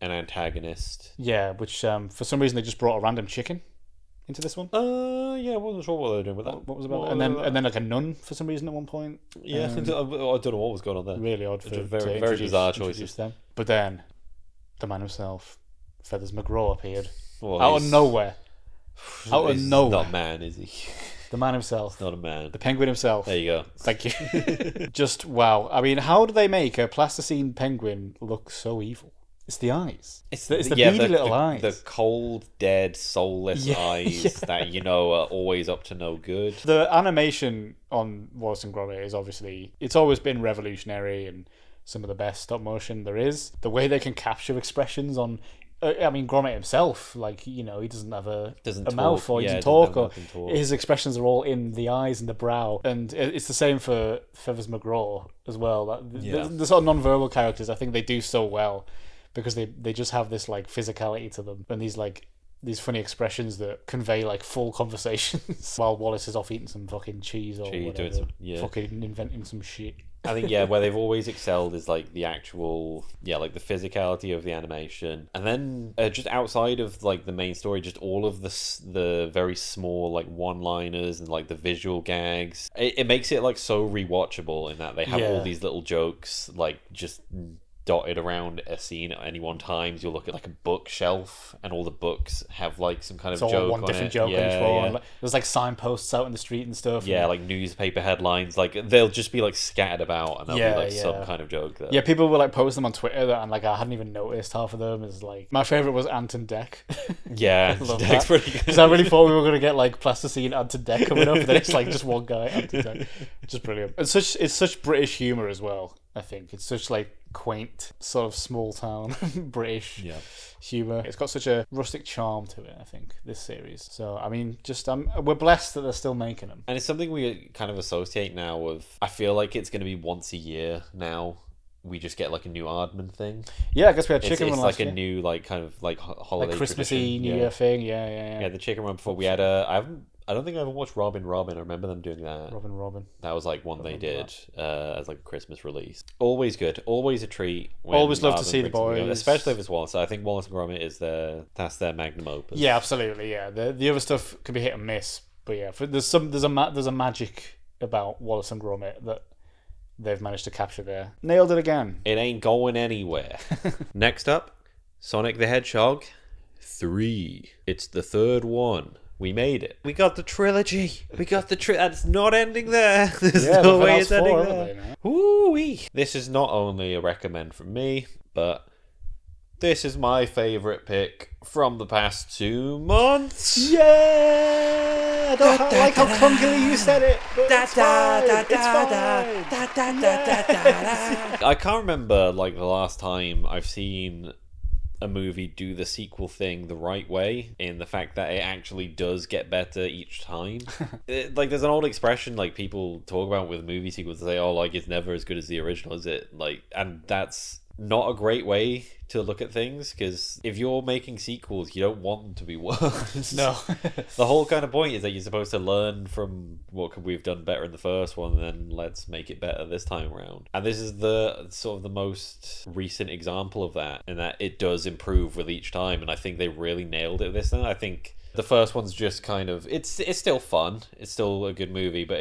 antagonist. Yeah, which for some reason they just brought a random chicken into this one. Yeah, I wasn't sure what they were doing with that. What was about that? And then like a nun for some reason at one point. Yeah, I don't know what was going on there. Really odd for very bizarre choices. Them. But then the man himself, Feathers McGraw, appeared out of nowhere. Out of nowhere. Not man, is he? The man himself. Not a man. The penguin himself. There you go. Thank you. Just wow. I mean, how do they make a plasticine penguin look so evil? It's the eyes. It's the beady little eyes. The cold, dead, soulless eyes that are always up to no good. The animation on Wallace and Gromit is obviously, it's always been revolutionary and some of the best stop motion there is. The way they can capture expressions on. I mean, Gromit himself, like, he doesn't have a mouth or he doesn't talk, or his expressions are all in the eyes and the brow. And it's the same for Feathers McGraw as well. The sort of non-verbal characters, I think they do so well because they just have this like physicality to them and these funny expressions that convey like full conversations while Wallace is off eating some fucking cheese or whatever, fucking inventing some shit. I think where they've always excelled is like the actual like the physicality of the animation, and then just outside of like the main story, just all of the very small like one-liners and like the visual gags. It makes it like so rewatchable in that they have all these little jokes like just dotted around a scene at any one time. So you'll look at like a bookshelf and all the books have like some kind of joke one on different it. joke on each one. There's like signposts out in the street and stuff. Yeah, like newspaper headlines. Like they'll just be like scattered about and there'll be like some kind of joke there. Yeah, people will like post them on Twitter that and like I hadn't even noticed half of them. Is like my favorite was Ant and Dec. Yeah, Dec's pretty good. Because I really thought we were gonna get like plasticine Ant and Dec coming up, and then it's like just one guy Ant and Dec. Just brilliant. And it's such British humor as well. I think it's such like quaint sort of small town British humor. It's got such a rustic charm to it, I think, this series. So I mean, just we're blessed that they're still making them, and it's something we kind of associate now with. I feel like it's going to be once a year now. We just get like a new Aardman thing. Yeah, I guess we had Chicken Run last like year. A new like kind of like holiday like Christmassy tradition. New Year thing. Yeah. The Chicken Run before we had I don't think I ever watched Robin. I remember them doing that. Robin. That was like one they did as like a Christmas release. Always good. Always a treat. Always love to see the boys, especially if it's Wallace. I think Wallace and Gromit is that's their magnum opus. Yeah, absolutely. Yeah, the other stuff can be hit and miss, but yeah, there's a magic about Wallace and Gromit that they've managed to capture there. Nailed it again. It ain't going anywhere. Next up, Sonic the Hedgehog 3. It's the third one. We made it. We got the trilogy. That's not ending there. There's no way it's ending there. Woo-wee. This is not only a recommend from me, but this is my favourite pick from the past 2 months. Yeah! I don't like how clunkily you said it, but it's fine. I can't remember like the last time I've seen a movie do the sequel thing the right way, in the fact that it actually does get better each time. Like there's an old expression like people talk about with movie sequels, they say, oh, like it's never as good as the original, is it? Like, and that's not a great way to look at things, because if you're making sequels, you don't want them to be worse. No. The whole kind of point is that you're supposed to learn from what could we've done better in the first one, and then let's make it better this time around. And this is the sort of the most recent example of that, in that it does improve with each time, and I think they really nailed it this time. I think the first one's just kind of it's still fun, it's still a good movie, but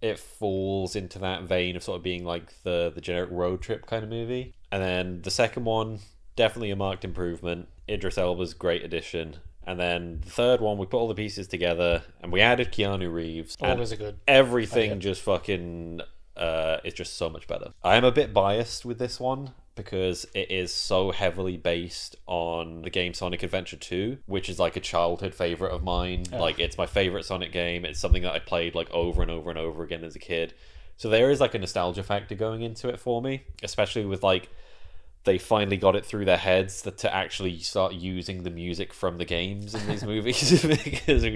it falls into that vein of sort of being like the generic road trip kind of movie. And then the second one, definitely a marked improvement. Idris Elba's great addition. And then the third one, we put all the pieces together and we added Keanu Reeves. Always a good everything just fucking is just so much better. I am a bit biased with this one because it is so heavily based on the game Sonic Adventure 2, which is like a childhood favorite of mine. Like, it's my favorite Sonic game. It's something that I played like over and over and over again as a kid. So there is like a nostalgia factor going into it for me, especially with like they finally got it through their heads to actually start using the music from the games in these movies. Because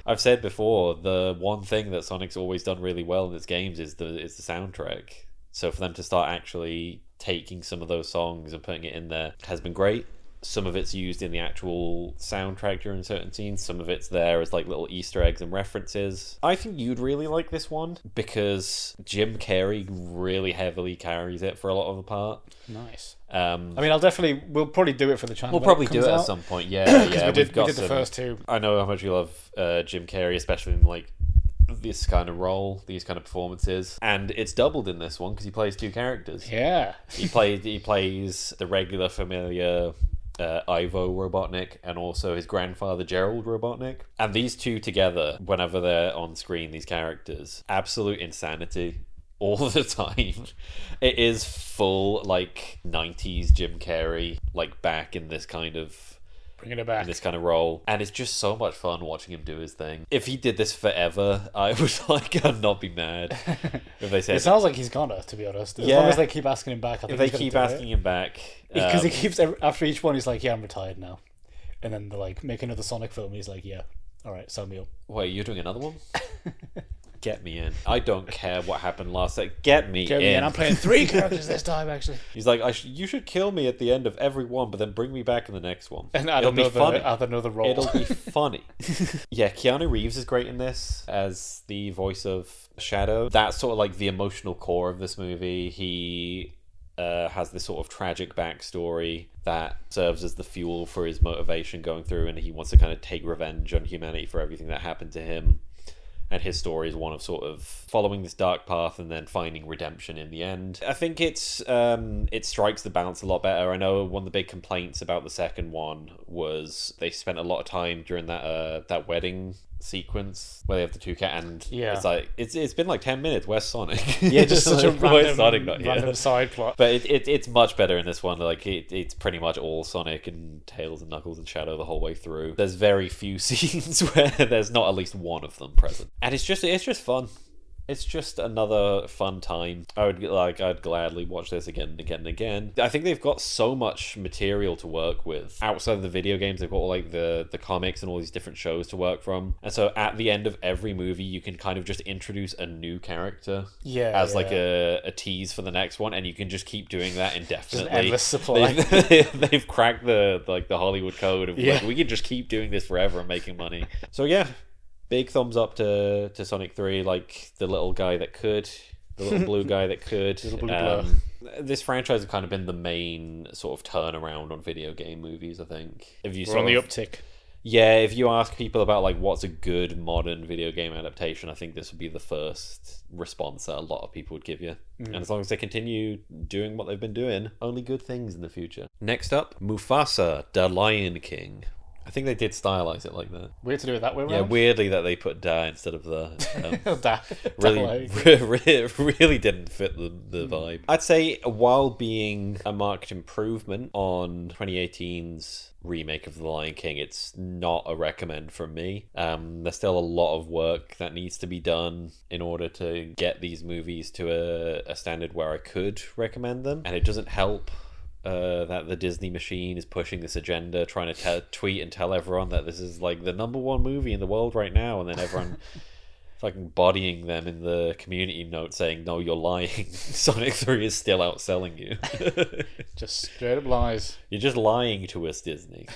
I've said before, the one thing that Sonic's always done really well in its games is the soundtrack. So for them to start actually taking some of those songs and putting it in there has been great. Some of it's used in the actual soundtrack during certain scenes. Some of it's there as like little Easter eggs and references. I think you'd really like this one because Jim Carrey really heavily carries it for a lot of the part. Nice. I mean, we'll probably do it for the channel. We'll probably do it at some point. Yeah, yeah. we did the first two. I know how much you love Jim Carrey, especially in like this kind of role, these kind of performances, and it's doubled in this one because he plays two characters. Yeah, he plays the regular familiar Ivo Robotnik and also his grandfather Gerald Robotnik, and these two together, whenever they're on screen, these characters, absolute insanity all the time. It is full like 90s Jim Carrey, like back in this kind of bringing it back in this kind of role, and it's just so much fun watching him do his thing. If he did this forever, I would I'd not be mad if they said it sounds like he's gonna, to be honest. As long as they keep asking him back, I think if they keep asking him back, because he keeps after each one he's like, yeah, I'm retired now, and then they're like, make another Sonic film, he's like, yeah, all right, sign me up. Wait, you're doing another one? Get me in. I don't care what happened last night. Get me in. I'm playing 3 characters this time, actually. He's like, you should kill me at the end of every one, but then bring me back in the next one. And it'll be funny. Add another role. It'll be funny. Yeah, Keanu Reeves is great in this as the voice of Shadow. That's sort of like the emotional core of this movie. He has this sort of tragic backstory that serves as the fuel for his motivation going through, and he wants to kind of take revenge on humanity for everything that happened to him. And his story is one of sort of following this dark path and then finding redemption in the end. I think it strikes the balance a lot better. I know one of the big complaints about the second one was they spent a lot of time during that wedding sequence where they have the two cat, and it's like it's been like 10 minutes. Where's Sonic? Yeah, just such a random side plot. But it's much better in this one. Like it's pretty much all Sonic and Tails and Knuckles and Shadow the whole way through. There's very few scenes where there's not at least one of them present, and it's just fun. It's just another fun time. I'd gladly watch this again and again and again. I think they've got so much material to work with. Outside of the video games, they've got like the comics and all these different shows to work from. And so at the end of every movie, you can kind of just introduce a new character as like a tease for the next one, and you can just keep doing that indefinitely. Endless supply. They've cracked the Hollywood code of like, we can just keep doing this forever and making money. So yeah. Big thumbs up to Sonic 3, like the little guy that could, the little blue guy that could. This franchise has kind of been the main sort of turnaround on video game movies, I think. We're on the uptick. Yeah, if you ask people about like what's a good modern video game adaptation, I think this would be the first response that a lot of people would give you. And as long as they continue doing what they've been doing, only good things in the future. Next up, Mufasa, the Lion King. I think they did stylize it like that. Weird to do it that way around. Yeah, weirdly that they put Da instead of the... really didn't fit the vibe. I'd say while being a marked improvement on 2018's remake of The Lion King, it's not a recommend from me. There's still a lot of work that needs to be done in order to get these movies to a standard where I could recommend them. And it doesn't help that the Disney machine is pushing this agenda, trying to tweet and tell everyone that this is like the #1 movie in the world right now, and then everyone Fucking bodying them in the community note saying, no, you're lying. Sonic 3 is still outselling you. Just straight up lies. You're just lying to us, Disney.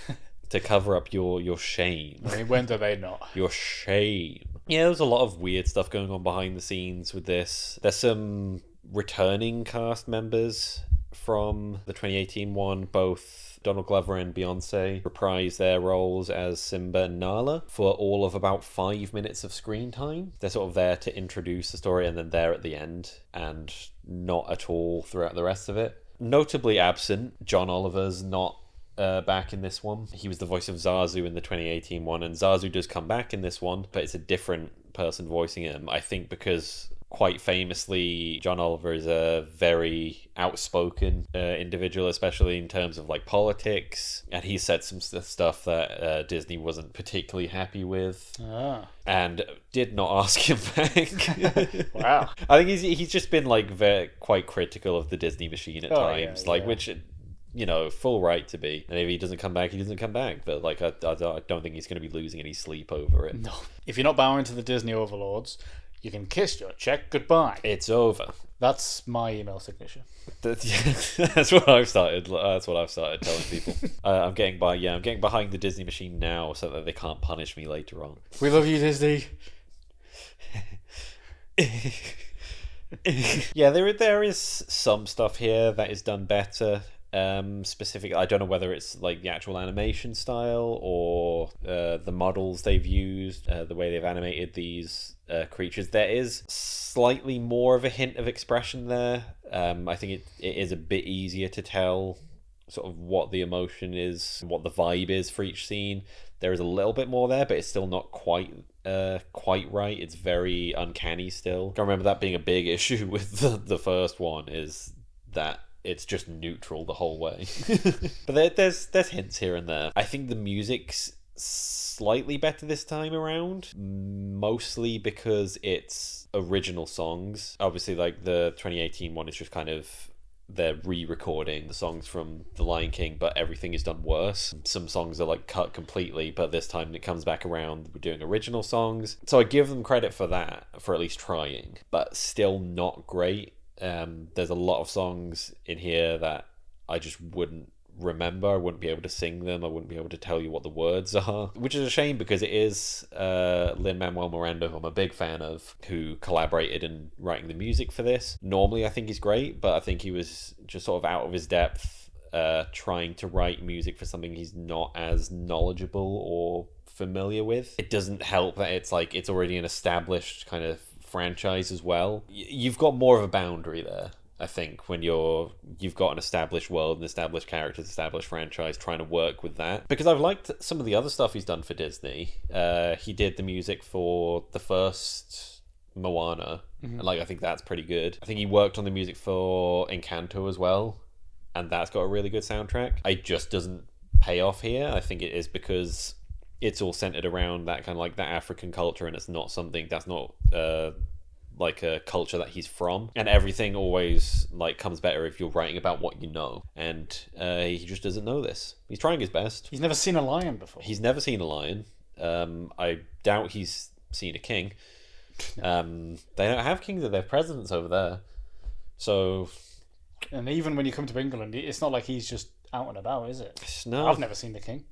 To cover up your shame. I mean, when do they not? Your shame. Yeah, there's a lot of weird stuff going on behind the scenes with this. There's some returning cast members from the 2018 one, both Donald Glover and Beyonce reprise their roles as Simba and Nala for all of about 5 minutes of screen time. They're sort of there to introduce the story and then there at the end, and not at all throughout the rest of it. Notably absent, John Oliver's not back in this one. He was the voice of Zazu in the 2018 one, and Zazu does come back in this one, but it's a different person voicing him. I think because quite famously, John Oliver is a very outspoken individual, especially in terms of like politics, and he said some stuff that Disney wasn't particularly happy with, and did not ask him back. Wow. I think he's just been like quite critical of the Disney machine at times, which, you know, full right to be. And if he doesn't come back, he doesn't come back. But like, I don't think he's going to be losing any sleep over it. No. If you're not bowing to the Disney overlords, you can kiss your check goodbye. It's over. That's my email signature. That's what I've started. That's what I've started telling people. I'm getting behind the Disney machine now, so that they can't punish me later on. We love you, Disney. Yeah, there is some stuff here that is done better. Specific, I don't know whether it's like the actual animation style or the models they've used, the way they've animated these creatures. There is slightly more of a hint of expression there. I think it is a bit easier to tell sort of what the emotion is, what the vibe is for each scene. There is a little bit more there, but it's still not quite right. It's very uncanny still. I remember that being a big issue with the first one, is that it's just neutral the whole way. But there's hints here and there. I think the music's slightly better this time around, mostly because it's original songs. Obviously, like the 2018 one is just kind of, they're re-recording the songs from The Lion King, but everything is done worse. Some songs are like cut completely, but this time it comes back around, we're doing original songs. So I give them credit for that, for at least trying, but still not great. There's a lot of songs in here that I just wouldn't remember. I wouldn't be able to sing them. I wouldn't be able to tell you what the words are, which is a shame because it is Lin-Manuel Miranda, who I'm a big fan of, who collaborated in writing the music for this. Normally I think he's great, but I think he was just sort of out of his depth trying to write music for something he's not as knowledgeable or familiar with. It doesn't help that it's already an established kind of franchise as well. You've got more of a boundary there, I think, when you've got an established world and established characters, established franchise, trying to work with that. Because I've liked some of the other stuff he's done for Disney. He did the music for the first Moana, and I think that's pretty good. I think he worked on the music for Encanto as well, and that's got a really good soundtrack. It just doesn't pay off here. I think it is because it's all centered around that kind of like that African culture, and it's not something that's not like a culture that he's from, and everything always like comes better if you're writing about what you know, and he just doesn't know this. He's trying his best. He's never seen a lion before. He's never seen a lion. I doubt he's seen a king. They don't have kings, they have presidents over there. So, and even when you come to England, it's not like he's just out and about, is it? No, I've never seen the king.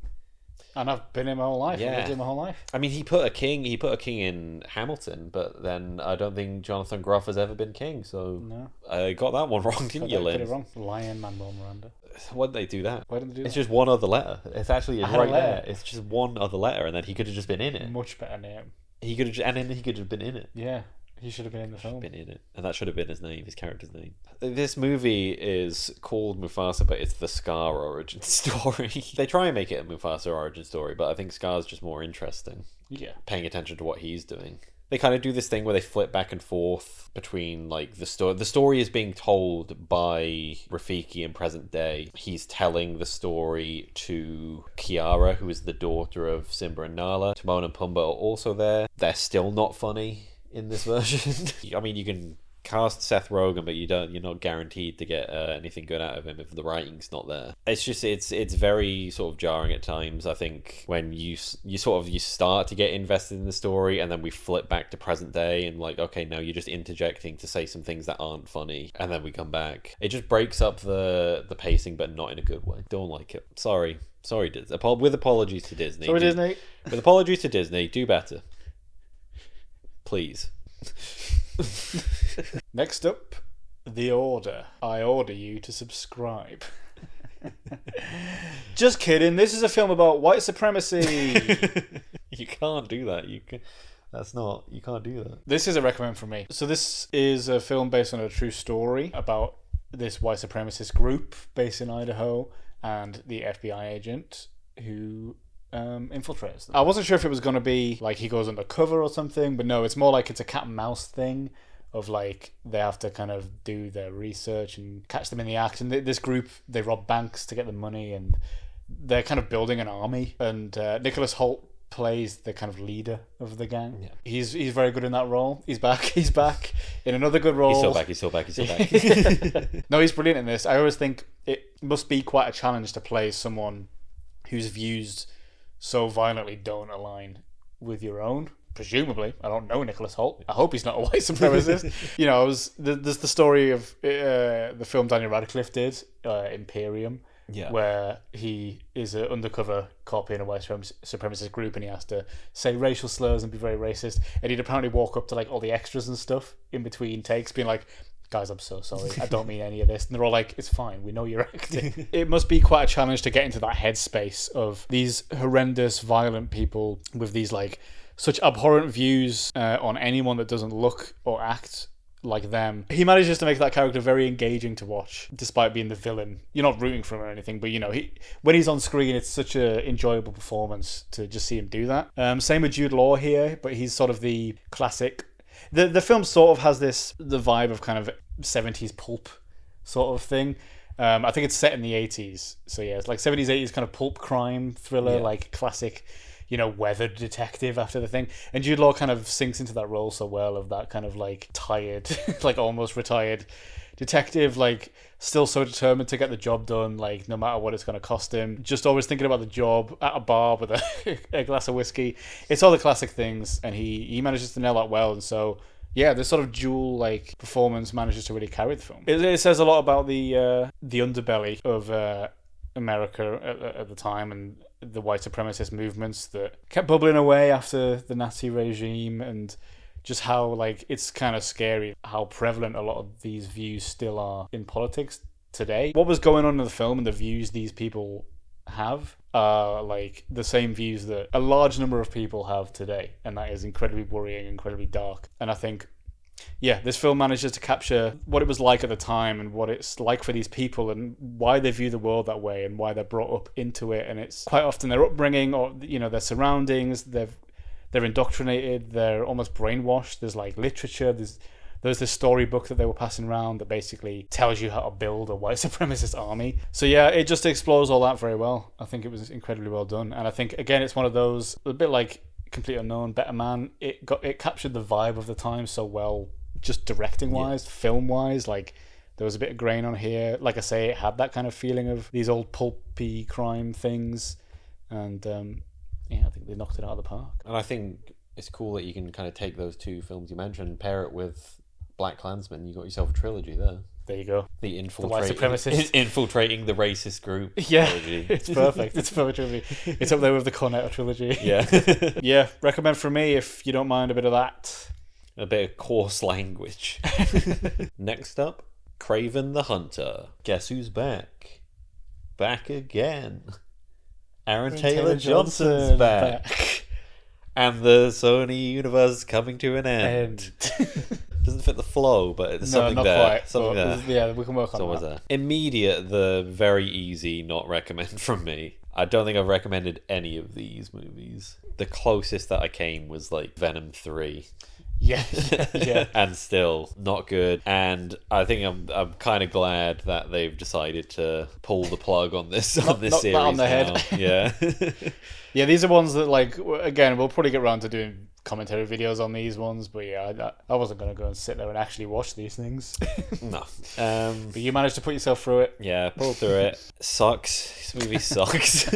And I've been here my whole life. Yeah. I've lived here my whole life. I mean, he put a king in Hamilton, but then I don't think Jonathan Groff has ever been king. So no, I got that one wrong, didn't you, Lynn? Got it wrong. Lin-Manuel Miranda. Why did they do that? Why didn't they do that? It's just one other letter. It's actually right letter. there. It's just one other letter, and then he could have just been in it. Much better name. He could have, and then he could have been in it. Yeah. He should have been in the film. Been in it, and that should have been his name, his character's name. This movie is called Mufasa, but it's the Scar origin story. They try and make it a Mufasa origin story, but I think Scar's just more interesting. Yeah. Paying attention to what he's doing. They kind of do this thing where they flip back and forth between like the story. The story is being told by Rafiki in present day. He's telling the story to Kiara, who is the daughter of Simba and Nala. Timon and Pumbaa are also there. They're still not funny in this version. I mean, you can cast Seth Rogen, but you're not guaranteed to get anything good out of him if the writing's not there. It's just it's very sort of jarring at times. I think when you start to get invested in the story, and then we flip back to present day, and like, okay, now you're just interjecting to say some things that aren't funny, and then we come back. It just breaks up the pacing, but not in a good way. Don't like it. Sorry, Disney. With apologies to Disney. Sorry, Disney. With apologies to Disney, do better, please. Next up, The Order. I order you to subscribe. Just kidding. This is a film about white supremacy. You can't do that. You can't do that. This is a recommend from me. So this is a film based on a true story about this white supremacist group based in Idaho and the FBI agent who infiltrates them. I wasn't sure if it was going to be like he goes undercover or something, but no, it's more like it's a cat and mouse thing of like they have to kind of do their research and catch them in the act. And this group, they rob banks to get the money, and they're kind of building an army. And Nicholas Hoult plays the kind of leader of the gang. Yeah. He's very good in that role. He's back in another good role. He's still back. No, he's brilliant in this. I always think it must be quite a challenge to play someone whose views so violently don't align with your own. Presumably, I don't know Nicholas Hoult. I hope he's not a white supremacist. There's the story of the film Daniel Radcliffe did, Imperium, where he is an undercover cop in a white supremacist group, and he has to say racial slurs and be very racist. And he'd apparently walk up to like all the extras and stuff in between takes, being like, "Guys, I'm so sorry. I don't mean any of this." And they're all like, "It's fine. We know you're acting." It must be quite a challenge to get into that headspace of these horrendous, violent people with these like such abhorrent views on anyone that doesn't look or act like them. He manages to make that character very engaging to watch, despite being the villain. You're not rooting for him or anything, but when he's on screen, it's such an enjoyable performance to just see him do that. Same with Jude Law here, but he's sort of the classic. The film sort of has the vibe of kind of 70s pulp sort of thing. I think it's set in the 80s, so yeah, it's like 70s, 80s kind of pulp crime thriller, like classic, weathered detective after the thing. And Jude Law kind of sinks into that role so well of that kind of like tired, like almost retired detective, like still so determined to get the job done, like no matter what it's going to cost him. Just always thinking about the job at a bar with a glass of whiskey. It's all the classic things, and he manages to nail that well. And so, yeah, this sort of dual like performance manages to really carry the film. It says a lot about the underbelly of America at the time, and the white supremacist movements that kept bubbling away after the Nazi regime, and just how like it's kind of scary how prevalent a lot of these views still are in politics today. What was going on in the film and the views these people have are like the same views that a large number of people have today, and that is incredibly worrying, incredibly dark. And I think, yeah, this film manages to capture what it was like at the time and what it's like for these people and why they view the world that way and why they're brought up into it. And it's quite often their upbringing or their surroundings. They're indoctrinated. They're almost brainwashed. There's like literature. There's this storybook that they were passing around that basically tells you how to build a white supremacist army. So yeah, it just explores all that very well. I think it was incredibly well done, and I think again it's one of those, a bit like Complete Unknown, Better Man. It captured the vibe of the time so well, just directing wise, film wise. Like there was a bit of grain on here. Like I say, it had that kind of feeling of these old pulpy crime things, and I think they knocked it out of the park. And I think it's cool that you can kind of take those two films you mentioned, pair it with Black Klansman. You got yourself a trilogy there. There you go. The white supremacists infiltrating the racist group. Yeah, trilogy. It's perfect. It's a perfect trilogy. It's up there with the Cornetto trilogy. Yeah. Yeah, recommend from me if you don't mind a bit of that. A bit of coarse language. Next up, Kraven the Hunter. Guess who's back? Back again. Aaron Taylor Johnson's back. And the Sony universe coming to an end. Doesn't fit the flow, but it's something not there. Quite, something there. Yeah, we can work on that. There. Immediate, the very easy not recommend from me. I don't think I've recommended any of these movies. The closest that I came was like Venom 3. Yeah. And still not good. And I think I'm kind of glad that they've decided to pull the plug on this series on the now. head. Yeah. Yeah, these are ones that, like, again, we'll probably get around to doing commentary videos on these ones, but yeah, I wasn't going to go and sit there and actually watch these things. No. But you managed to put yourself through it. Yeah, pulled through it. Sucks. This movie sucks.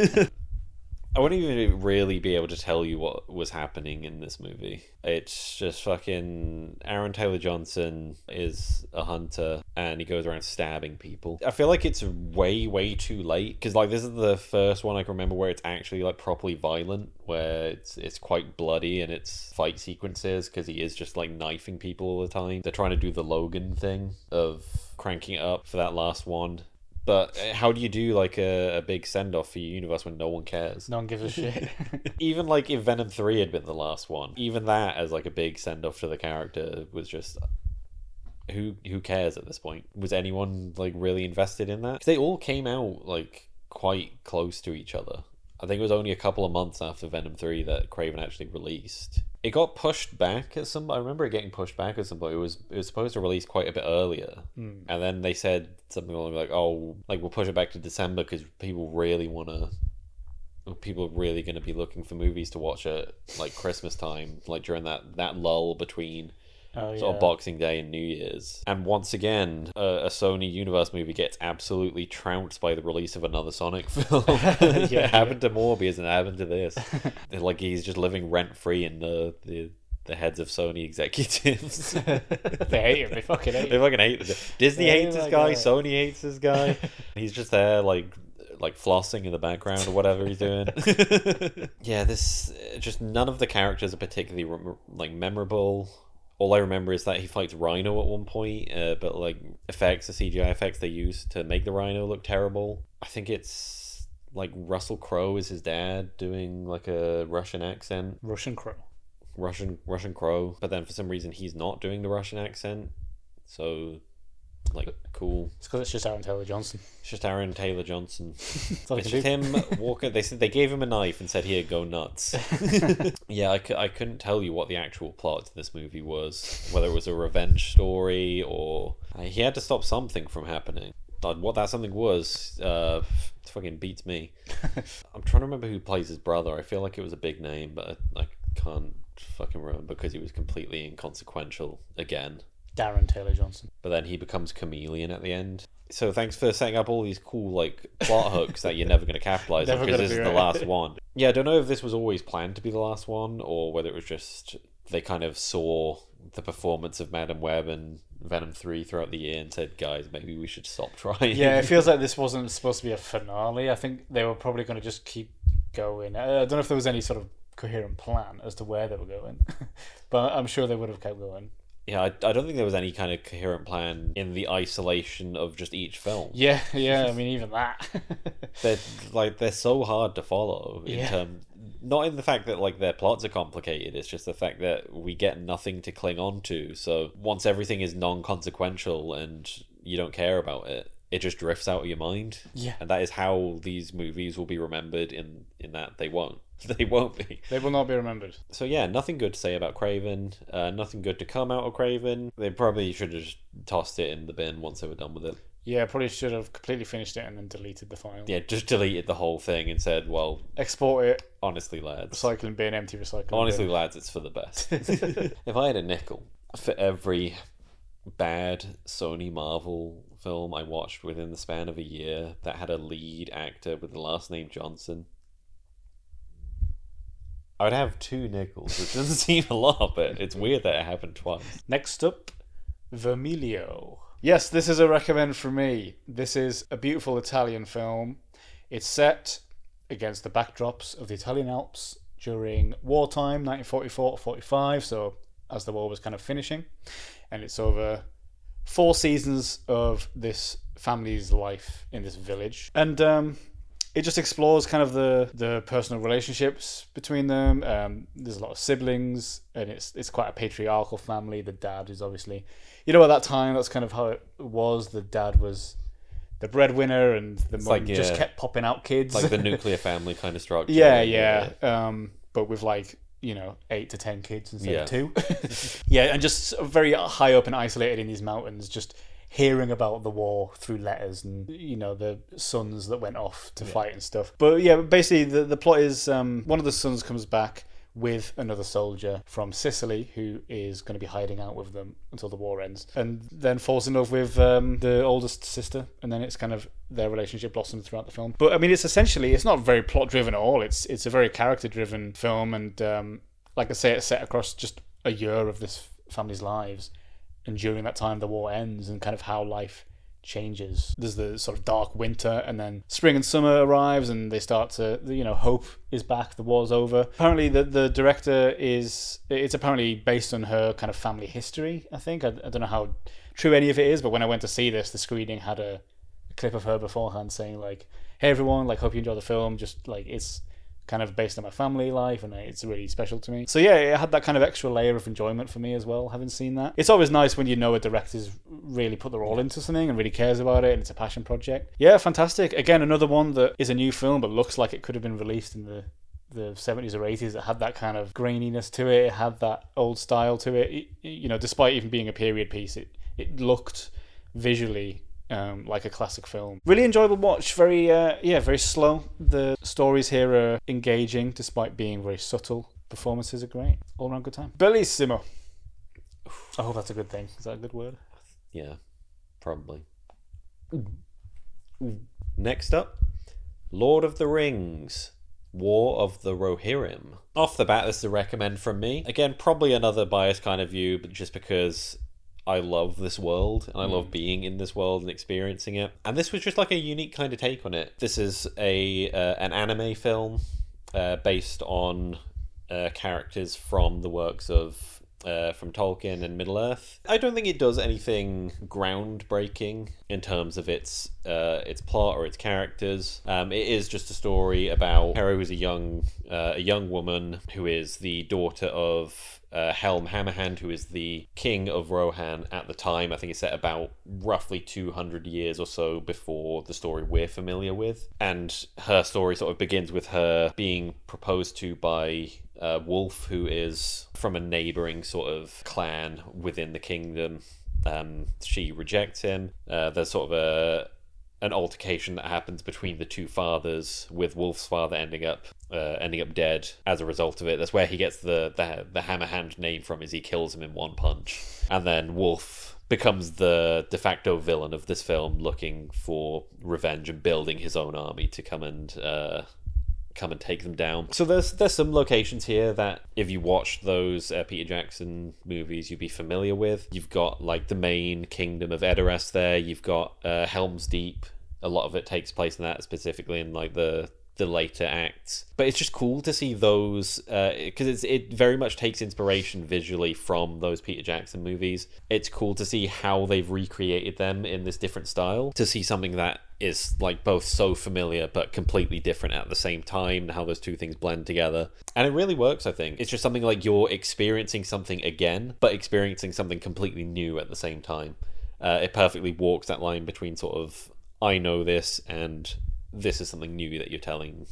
I wouldn't even really be able to tell you what was happening in this movie. It's just fucking Aaron Taylor Johnson is a hunter and he goes around stabbing people. I feel like it's way, way too late because like this is the first one I can remember where it's actually like properly violent, where it's quite bloody and it's fight sequences because he is just like knifing people all the time. They're trying to do the Logan thing of cranking it up for that last one. But how do you do like a big send-off for your universe when no one cares? No one gives a shit. Even like if Venom 3 had been the last one, even that as like a big send-off to the character was just... Who cares at this point? Was anyone like really invested in that? 'Cause they all came out like quite close to each other. I think it was only a couple of months after Venom 3 that Kraven actually released. It got pushed back at some... I remember it getting pushed back at some point. It was supposed to release quite a bit earlier. And then they said something along like, oh, like we'll push it back to December because people are really going to be looking for movies to watch at like Christmas time, like during that lull between... sort of Boxing Day and New Year's. And once again, a Sony Universe movie gets absolutely trounced by the release of another Sonic film. It happened to Morbius and it happened to this. Like he's just living rent-free in the heads of Sony executives. They hate him. They fucking hate him. They fucking hate him. Disney hates this guy. Sony hates this guy. He's just there like flossing in the background or whatever he's doing. Yeah, this... Just none of the characters are particularly memorable. All I remember is that he fights Rhino at one point, but like the CGI effects they used to make the Rhino look terrible. I think it's like Russell Crowe is his dad doing like a Russian accent. Russian Crowe. Russian Crowe, but then for some reason he's not doing the Russian accent. So like cool. It's because it's just Aaron Taylor Johnson. It's just Aaron Taylor Johnson. It's just him walking. They said they gave him a knife and said, "Here, go nuts." Yeah, I couldn't tell you what the actual plot to this movie was. Whether it was a revenge story or he had to stop something from happening. What that something was, fucking beats me. I'm trying to remember who plays his brother. I feel like it was a big name, but I can't fucking remember because he was completely inconsequential again. Darren Taylor Johnson. But then he becomes Chameleon at the end. So thanks for setting up all these cool like plot hooks that you're never going to capitalize on because this is the last one. Yeah, I don't know if this was always planned to be the last one or whether it was just they kind of saw the performance of Madam Web and Venom 3 throughout the year and said, guys, maybe we should stop trying. Yeah, it feels like this wasn't supposed to be a finale. I think they were probably going to just keep going. I don't know if there was any sort of coherent plan as to where they were going, but I'm sure they would have kept going. Yeah, I don't think there was any kind of coherent plan in the isolation of just each film. Yeah, I mean, even that. they're so hard to follow in terms, not in the fact that like their plots are complicated, it's just the fact that we get nothing to cling on to. So once everything is non-consequential and you don't care about it, it just drifts out of your mind. Yeah. And that is how these movies will be remembered in that they won't. They won't be. They will not be remembered. So yeah, nothing good to say about Kraven. Nothing good to come out of Kraven. They probably should have just tossed it in the bin once they were done with it. Yeah, probably should have completely finished it and then deleted the file. Yeah, just deleted the whole thing and said, well... Export it. Honestly, lads. Recycling bin, empty recycling bin. Honestly, lads, it's for the best. If I had a nickel for every bad Sony Marvel film I watched within the span of a year that had a lead actor with the last name Johnson... I would have 2 nickels, which doesn't seem a lot, but it's weird that it happened twice. Next up, Vermiglio. Yes, this is a recommend from me. This is a beautiful Italian film. It's set against the backdrops of the Italian Alps during wartime, 1944-45, so as the war was kind of finishing. And it's over 4 seasons of this family's life in this village. And it just explores kind of the personal relationships between them. There's a lot of siblings, and it's quite a patriarchal family. The dad is obviously, at that time, that's kind of how it was. The dad was the breadwinner, and the mum just kept popping out kids. Like the nuclear family kind of structure. Yeah. But with 8 to 10 kids instead of 2. Yeah, and just very high up and isolated in these mountains, just hearing about the war through letters and the sons that went off to fight and stuff. But yeah, basically the plot is one of the sons comes back with another soldier from Sicily who is going to be hiding out with them until the war ends, and then falls in love with the oldest sister, and then it's kind of their relationship blossoms throughout the film. But I mean, it's not very plot driven at all. It's a very character driven film, and like I say, it's set across just a year of this family's lives, and during that time the war ends, and kind of how life changes. There's the sort of dark winter, and then spring and summer arrives, and they start to, hope is back, the war's over. Apparently the director it's apparently based on her kind of family history, I think. I don't know how true any of it is, but when I went to see this, the screening had a clip of her beforehand saying like, hey everyone, like, hope you enjoy the film, just like, it's kind of based on my family life, and it's really special to me. So yeah, it had that kind of extra layer of enjoyment for me as well, having seen that. It's always nice when a director's really put their all into something and really cares about it, and it's a passion project. Yeah, fantastic. Again, another one that is a new film but looks like it could have been released in the 70s or 80s. It had that kind of graininess to it. It had that old style to it. Despite even being a period piece, it looked visually like a classic film. Really enjoyable watch. Very very slow. The stories here are engaging despite being very subtle. Performances are great. All around good time. Bellissimo. I hope that's a good thing. Is that a good word? Yeah, probably. Next up, Lord of the Rings, War of the Rohirrim. Off the bat, this is a recommend from me. Again, probably another biased kind of view, but just because I love this world, and I love being in this world and experiencing it. And this was just like a unique kind of take on it. This is an anime film based on characters from the works of from Tolkien and Middle-earth. I don't think it does anything groundbreaking in terms of its plot or its characters. It is just a story about Hera, who's a young woman who is the daughter of Helm Hammerhand, who is the king of Rohan at the time. I think it's set about roughly 200 years or so before the story we're familiar with. And her story sort of begins with her being proposed to by Wolf, who is from a neighbouring sort of clan within the kingdom. She rejects him. There's sort of an altercation that happens between the two fathers, with Wolf's father ending up dead as a result of it. That's where he gets the Hammerhand name from, is he kills him in one punch. And then Wolf becomes the de facto villain of this film, looking for revenge and building his own army to come and take them down. So there's some locations here that if you watch those Peter Jackson movies, you'd be familiar with. You've got like the main kingdom of Edoras there. You've got Helm's Deep. A lot of it takes place in that, specifically in like the later acts. But it's just cool to see those, because it very much takes inspiration visually from those Peter Jackson movies. It's cool to see how they've recreated them in this different style, to see something that is like both so familiar but completely different at the same time, and how those two things blend together. And it really works, I think. It's just something like you're experiencing something again, but experiencing something completely new at the same time. It perfectly walks that line between sort of, I know this, and this is something new that you're telling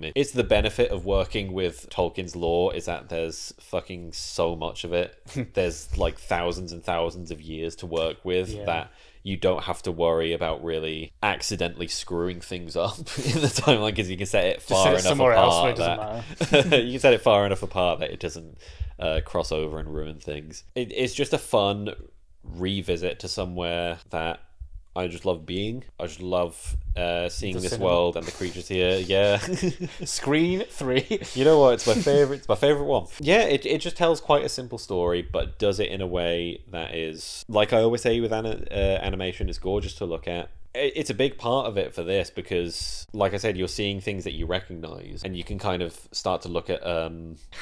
me. It's the benefit of working with Tolkien's lore, is that there's fucking so much of it. There's like thousands and thousands of years to work with, that you don't have to worry about really accidentally screwing things up in the timeline, because you can set it far enough apart that you can set it far enough apart that it doesn't cross over and ruin things. It's just a fun revisit to somewhere that I just love being. I just love seeing this cinema world and the creatures here. Yeah. Screen 3. You know what? It's my favorite. It's my favorite one. Yeah, it just tells quite a simple story, but does it in a way that is, like I always say with animation, it's gorgeous to look at. It's a big part of it for this because, like I said, you're seeing things that you recognize, and you can kind of start to look at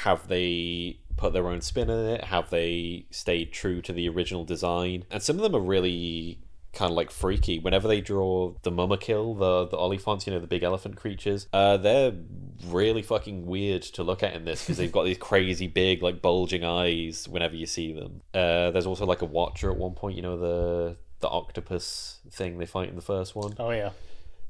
have they put their own spin on it? Have they stayed true to the original design? And some of them are really kind of like freaky. Whenever they draw the Mumakil, the Oliphants, the big elephant creatures, they're really fucking weird to look at in this, because they've got these crazy big like bulging eyes whenever you see them. There's also like a Watcher at one point, the octopus thing they fight in the first one. Oh yeah.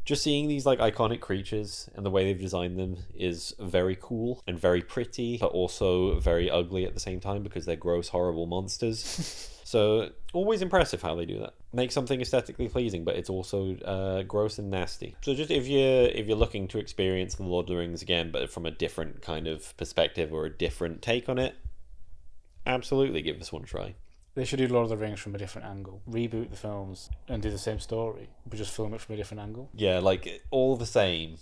Just seeing these like iconic creatures and the way they've designed them is very cool and very pretty, but also very ugly at the same time, because they're gross, horrible monsters. So always impressive how they do that. Make something aesthetically pleasing, but it's also gross and nasty. So just if you're looking to experience the Lord of the Rings again, but from a different kind of perspective or a different take on it, absolutely give this one a try. They should do Lord of the Rings from a different angle. Reboot the films and do the same story, but just film it from a different angle. Yeah, like all the same,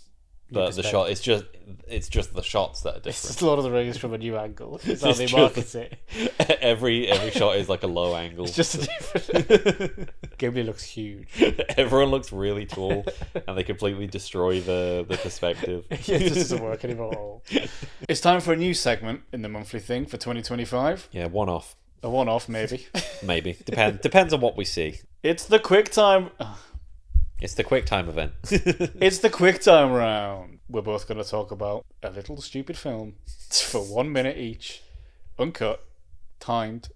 but the shot it's just the shots that are different. It's Lord of the Rings from a new angle. It's how they market it. Every shot is like a low angle. It's just a different. Gimli looks huge. Everyone looks really tall, and they completely destroy the perspective. Yeah, it just doesn't work anymore. It's time for a new segment in the monthly thing for 2025. Yeah, one-off. A one-off, maybe. Maybe. Depends on what we see. It's the Quicktime... It's the Quicktime event. It's the Quicktime Round. We're both going to talk about a little stupid film. It's for 1 minute each. Uncut. Timed.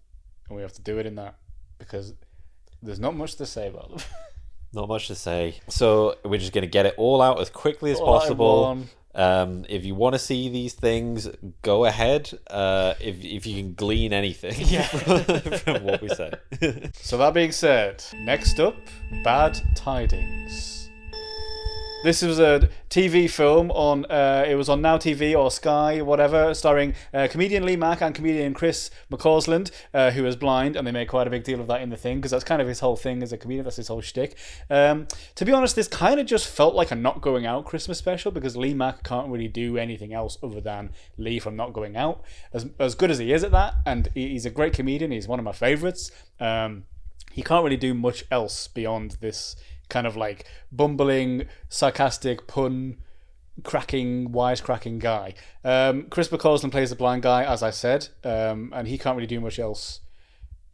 And we have to do it in that. Because there's not much to say about them. Not much to say. So we're just going to get it all out as quickly as possible. If you want to see these things, go ahead. If you can glean anything from what we say. So that being said, next up, Bad Tidings. This was a TV film on, it was on Now TV or Sky, whatever, starring comedian Lee Mack and comedian Chris McCausland, who is blind, and they made quite a big deal of that in the thing, because that's kind of his whole thing as a comedian, that's his whole shtick. To be honest, this kind of just felt like a Not Going Out Christmas special, because Lee Mack can't really do anything else other than Lee from Not Going Out. As good as he is at that, and he's a great comedian, he's one of my favourites, he can't really do much else beyond this kind of like bumbling, sarcastic, wisecracking guy. Chris McCausland plays the blind guy, as I said, and he can't really do much else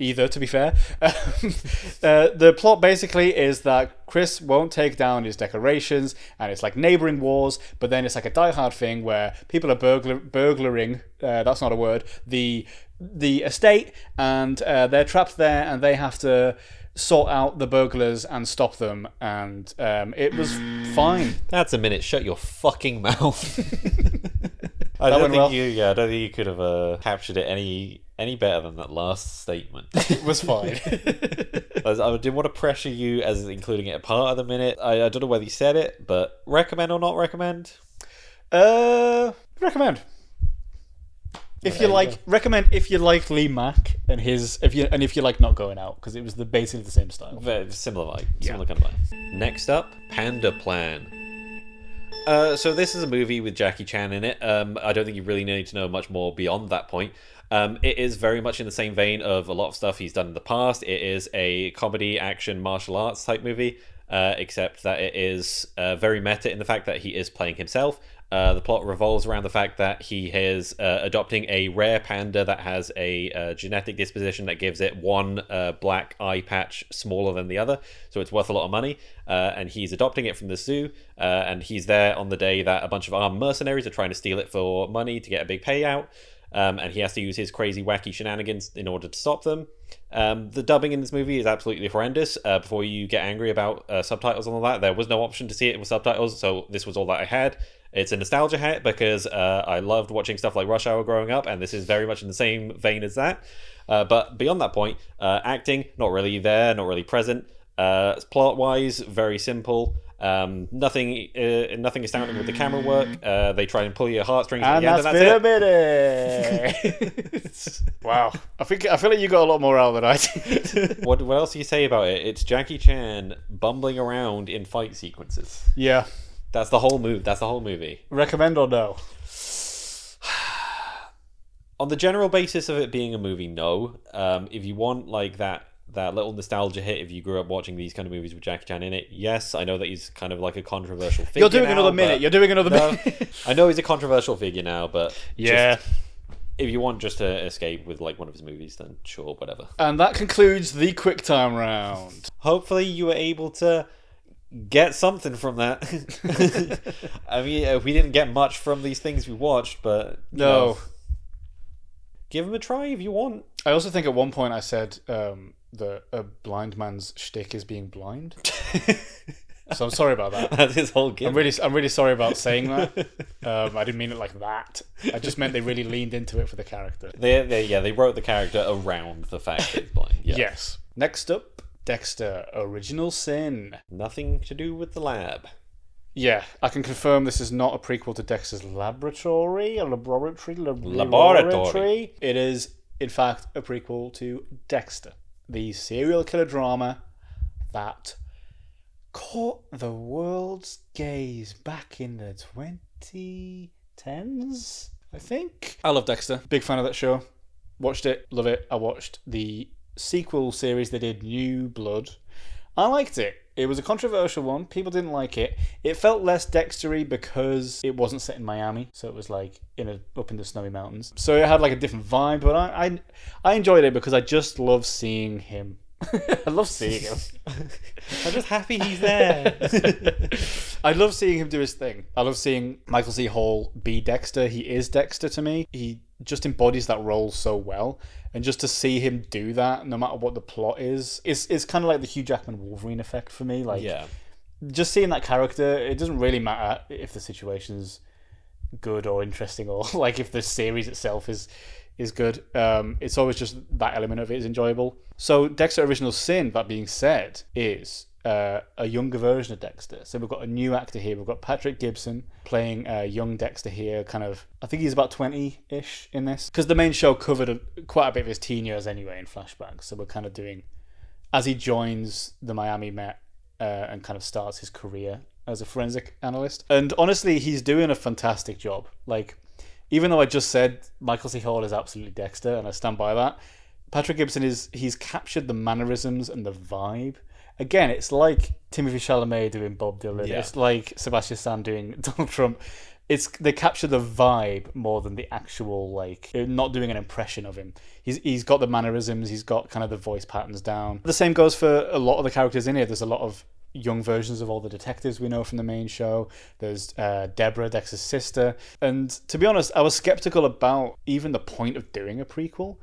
either, to be fair. The plot basically is that Chris won't take down his decorations, and it's like neighbouring wars, but then it's like a Die Hard thing where people are burglaring, that's not a word, the estate, and they're trapped there, and they have to sort out the burglars and stop them, and it was fine. That's a minute. Shut your fucking mouth. I don't think you could have captured it any better than that last statement. It was fine. I didn't want to pressure you as including it a part of the minute. I don't know whether you said it, but recommend or not recommend? Recommend. If you like Lee Mack and if you like Not Going Out, because it was basically the same style. Very similar vibe. Similar kind of vibe. Next up, Panda Plan. So this is a movie with Jackie Chan in it. I don't think you really need to know much more beyond that point. It is very much in the same vein of a lot of stuff he's done in the past. It is a comedy, action, martial arts type movie, except that it is very meta in the fact that he is playing himself. The plot revolves around the fact that he is adopting a rare panda that has a genetic disposition that gives it one black eye patch smaller than the other, so it's worth a lot of money, and he's adopting it from the zoo, and he's there on the day that a bunch of armed mercenaries are trying to steal it for money to get a big payout, and he has to use his crazy wacky shenanigans in order to stop them. The dubbing in this movie is absolutely horrendous. Before you get angry about subtitles and all that, there was no option to see it with subtitles, so this was all that I had. It's a nostalgia hat because I loved watching stuff like Rush Hour growing up, and this is very much in the same vein as that. But beyond that point, acting, not really there, not really present. Plot-wise, very simple. Nothing astounding with the camera work. They try and pull your heartstrings at the end, and that's it. Wow. I feel like you got a lot more out than I did. What else do you say about it? It's Jackie Chan bumbling around in fight sequences. Yeah. That's the whole movie. Recommend or no? On the general basis of it being a movie, no. If you want like that little nostalgia hit, if you grew up watching these kind of movies with Jackie Chan in it, yes, I know that he's kind of like a controversial figure. You're doing another minute. I know he's a controversial figure now, but yeah. If you want just to escape with like one of his movies, then sure, whatever. And that concludes the Quicktime Round. Hopefully you were able to get something from that. I mean, we didn't get much from these things we watched, but no. Give them a try if you want. I also think at one point I said that a blind man's shtick is being blind. So I'm sorry about that. That's his whole gimmick. I'm really sorry about saying that. I didn't mean it like that. I just meant they really leaned into it for the character. They wrote the character around the fact that he's blind. Yeah. Yes. Next up, Dexter, Original Sin. Nothing to do with the lab. Yeah, I can confirm this is not a prequel to Dexter's Laboratory. It is, in fact, a prequel to Dexter, the serial killer drama that caught the world's gaze back in the 2010s, I think. I love Dexter. Big fan of that show. Watched it, love it. I watched the sequel series they did, New Blood. I liked it. It was a controversial one. People didn't like it. It felt less Dextery because it wasn't set in Miami, so it was like up in the snowy mountains. So it had like a different vibe, but I enjoyed it because I just love seeing him. I love seeing him. I'm just happy he's there. I love seeing him do his thing. I love seeing Michael C. Hall be Dexter. He is Dexter to me. He just embodies that role so well. And just to see him do that, no matter what the plot is kind of like the Hugh Jackman Wolverine effect for me. Like, yeah. Just seeing that character, it doesn't really matter if the situation's good or interesting or like if the series itself is good. It's always just that element of it is enjoyable. So Dexter Original Sin, that being said, is a younger version of Dexter. So we've got a new actor here. We've got Patrick Gibson playing young Dexter here. Kind of, I think he's about 20-ish in this. Because the main show covered quite a bit of his teen years anyway in flashbacks. So we're kind of doing, as he joins the Miami Met and kind of starts his career as a forensic analyst. And honestly, he's doing a fantastic job. Like, even though I just said Michael C. Hall is absolutely Dexter, and I stand by that, Patrick Gibson he's captured the mannerisms and the vibe. Again, it's like Timothée Chalamet doing Bob Dylan. Yeah. It's like Sebastian Stan doing Donald Trump. They capture the vibe more than the actual, like, not doing an impression of him. He's got the mannerisms. He's got kind of the voice patterns down. The same goes for a lot of the characters in here. There's a lot of young versions of all the detectives we know from the main show. There's Deborah, Dexter's sister. And to be honest, I was skeptical about even the point of doing a prequel.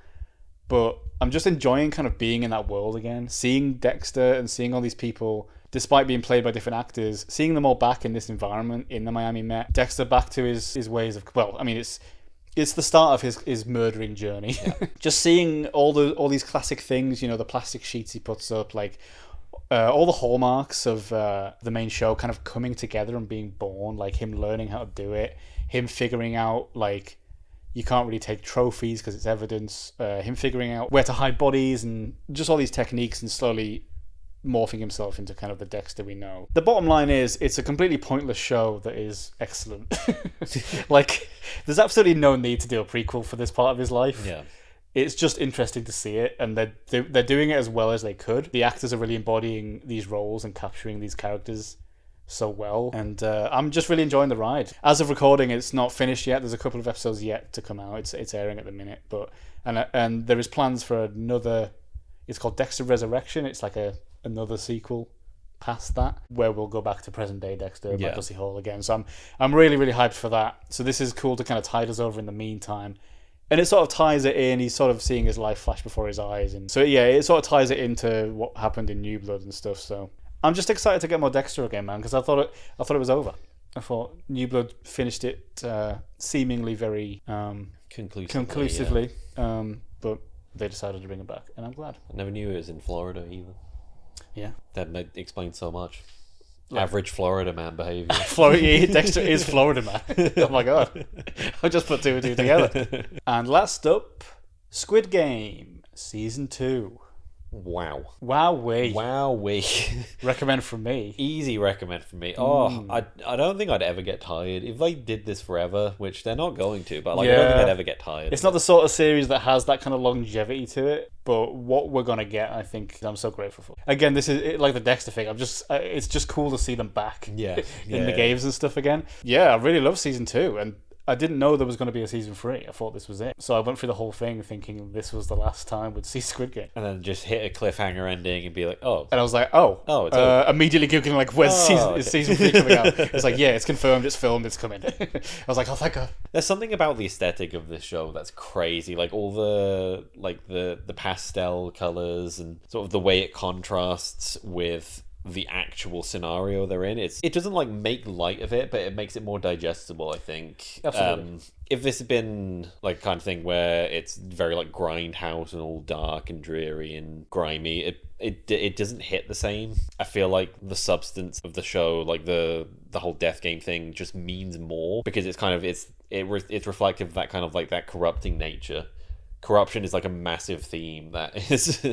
But I'm just enjoying kind of being in that world again, seeing Dexter and seeing all these people, despite being played by different actors, seeing them all back in this environment in the Miami Met. Dexter back to his ways of, well, I mean, it's the start of his murdering journey. Yeah. Just seeing all these classic things, you know, the plastic sheets he puts up, like all the hallmarks of the main show kind of coming together and being born, like him learning how to do it, him figuring out, like, you can't really take trophies because it's evidence. Him figuring out where to hide bodies and just all these techniques and slowly morphing himself into kind of the Dexter we know. The bottom line is, it's a completely pointless show that is excellent. Like, there's absolutely no need to do a prequel for this part of his life. Yeah. It's just interesting to see it, and they're doing it as well as they could. The actors are really embodying these roles and capturing these characters so well, and I'm just really enjoying the ride. As of recording, it's not finished yet. There's a couple of episodes yet to come out. It's airing at the minute, but and there is plans for another. It's called Dexter Resurrection. It's like another sequel past that, where we'll go back to present day Dexter, Michael C. Hall again. So I'm really, really hyped for that. So this is cool to kind of tide us over in the meantime. And it sort of ties it in. He's sort of seeing his life flash before his eyes, and so yeah, it sort of ties it into what happened in New Blood and stuff. So I'm just excited to get more Dexter again, man, because I thought it was over. I thought New Blood finished it seemingly very conclusively, but they decided to bring it back, and I'm glad. I never knew it was in Florida either. Yeah, that explains so much. Average Florida man behavior. Dexter is Florida man. Oh my god, I just put two and two together. And last up, Squid Game Season 2. Wow. Wowee. Recommend from me. Easy recommend from me. Oh, I don't think I'd ever get tired. If they did this forever, which they're not going to, but I don't think I'd ever get tired. It's not the sort of series that has that kind of longevity to it, but what we're going to get, I think I'm so grateful for. Again, this is like the Dexter thing. It's just cool to see them back in the games and stuff again. Yeah, I really love Season 2, and I didn't know there was going to be a Season 3. I thought this was it. So I went through the whole thing thinking this was the last time we'd see Squid Game. And then just hit a cliffhanger ending and be like, oh. And I was like, oh. It's over. Immediately Googling, like, when's Season 3 coming out? It's like, yeah, it's confirmed, it's filmed, it's coming. I was like, oh, thank God. There's something about the aesthetic of this show that's crazy. Like, all the pastel colours and sort of the way it contrasts with the actual scenario they're in. It doesn't like make light of it, but it makes it more digestible, I think. Absolutely. If this had been like kind of thing where it's very like grindhouse and all dark and dreary and grimy, it doesn't hit the same. I feel like the substance of the show, like the whole death game thing, just means more because it's kind of it's reflective of that kind of like that corrupting nature. Corruption is like a massive theme that is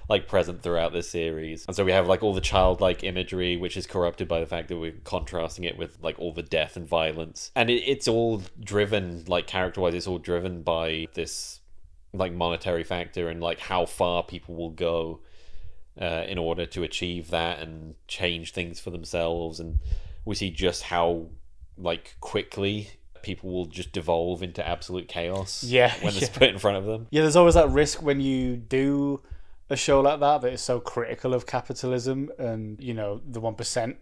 like present throughout this series, and so we have like all the childlike imagery, which is corrupted by the fact that we're contrasting it with like all the death and violence, and it's all driven like character-wise. It's all driven by this like monetary factor and like how far people will go in order to achieve that and change things for themselves, and we see just how like quickly people will just devolve into absolute chaos when it's put in front of them. Yeah, there's always that risk when you do a show like that is so critical of capitalism and, you know, the 1%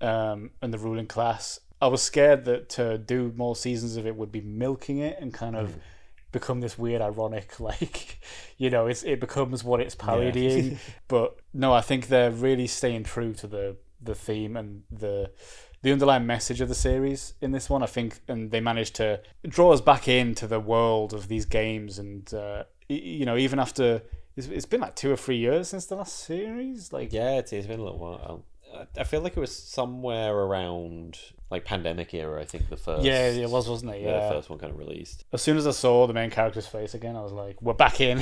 and the ruling class. I was scared that to do more seasons of it would be milking it and kind of become this weird ironic, like, you know, it becomes what it's parodying. Yeah. But no, I think they're really staying true to the theme and the underlying message of the series in this one, I think, and they managed to draw us back into the world of these games. And you know, even after it's been like 2 or 3 years since the last series, like it's been a little while. I feel like it was somewhere around like pandemic era. I think the first it was, wasn't it? Yeah, the first one kind of released. As soon as I saw the main character's face again, I was like, we're back in.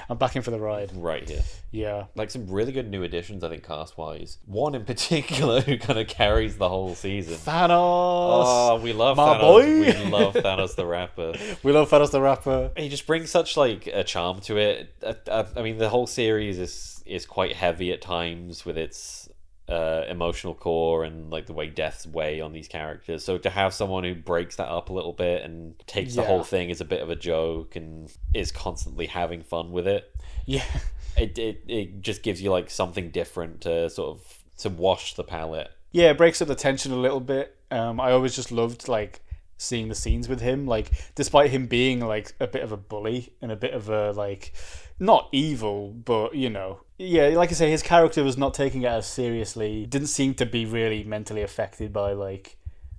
I'm back in for the ride. Right here. Yeah, like some really good new additions, I think, cast wise. One in particular who kind of carries the whole season. Thanos. Oh, we love my Thanos. Boy. We love Thanos the Rapper. We love Thanos the Rapper. He just brings such like a charm to it. I mean, the whole series is quite heavy at times with its emotional core and like the way deaths weigh on these characters. So to have someone who breaks that up a little bit and takes the whole thing as a bit of a joke and is constantly having fun with it, it just gives you like something different to sort of to wash the palate. Yeah, it breaks up the tension a little bit. I always just loved like seeing the scenes with him, like despite him being like a bit of a bully and a bit of a like not evil, but you know, like I say, his character was not taking it as seriously. Didn't seem to be really mentally affected by like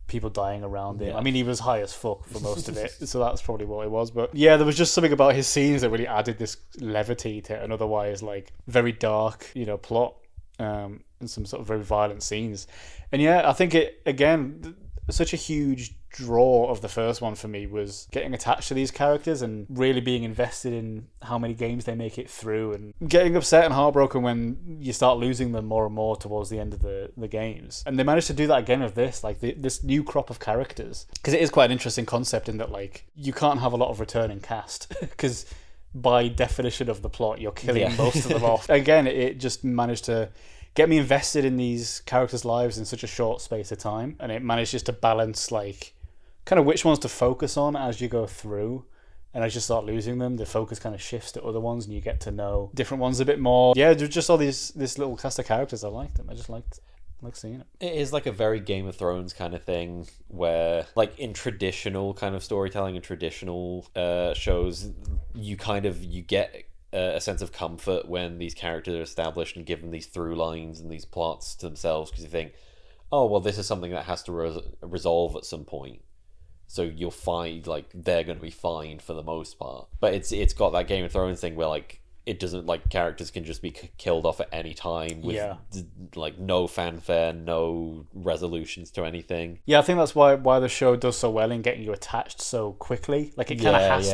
people dying around him. I mean, he was high as fuck for most of it, so that's probably what it was. But yeah, there was just something about his scenes that really added this levity to an otherwise like very dark, you know, plot and some sort of very violent scenes. And yeah, I think it again. Such a huge draw of the first one for me was getting attached to these characters and really being invested in how many games they make it through, and getting upset and heartbroken when you start losing them more and more towards the end of the games. And they managed to do that again with this, like this new crop of characters, because it is quite an interesting concept in that like you can't have a lot of returning cast because by definition of the plot you're killing most of them off. Again, it just managed to get me invested in these characters' lives in such a short space of time, and it manages to balance like kind of which ones to focus on as you go through, and as you start losing them, the focus kind of shifts to other ones and you get to know different ones a bit more. Yeah, there's just all this little cast of characters. I liked them. I just liked seeing it. It is like a very Game of Thrones kind of thing where like in traditional kind of storytelling and traditional shows, you get a sense of comfort when these characters are established and given these through lines and these plots to themselves, because you think, oh well, this is something that has to resolve at some point, so you'll find like they're going to be fine for the most part. But it's got that Game of Thrones thing where like it doesn't, like characters can just be killed off at any time with like no fanfare, no resolutions to anything. I think that's why the show does so well in getting you attached so quickly. Like it kind of has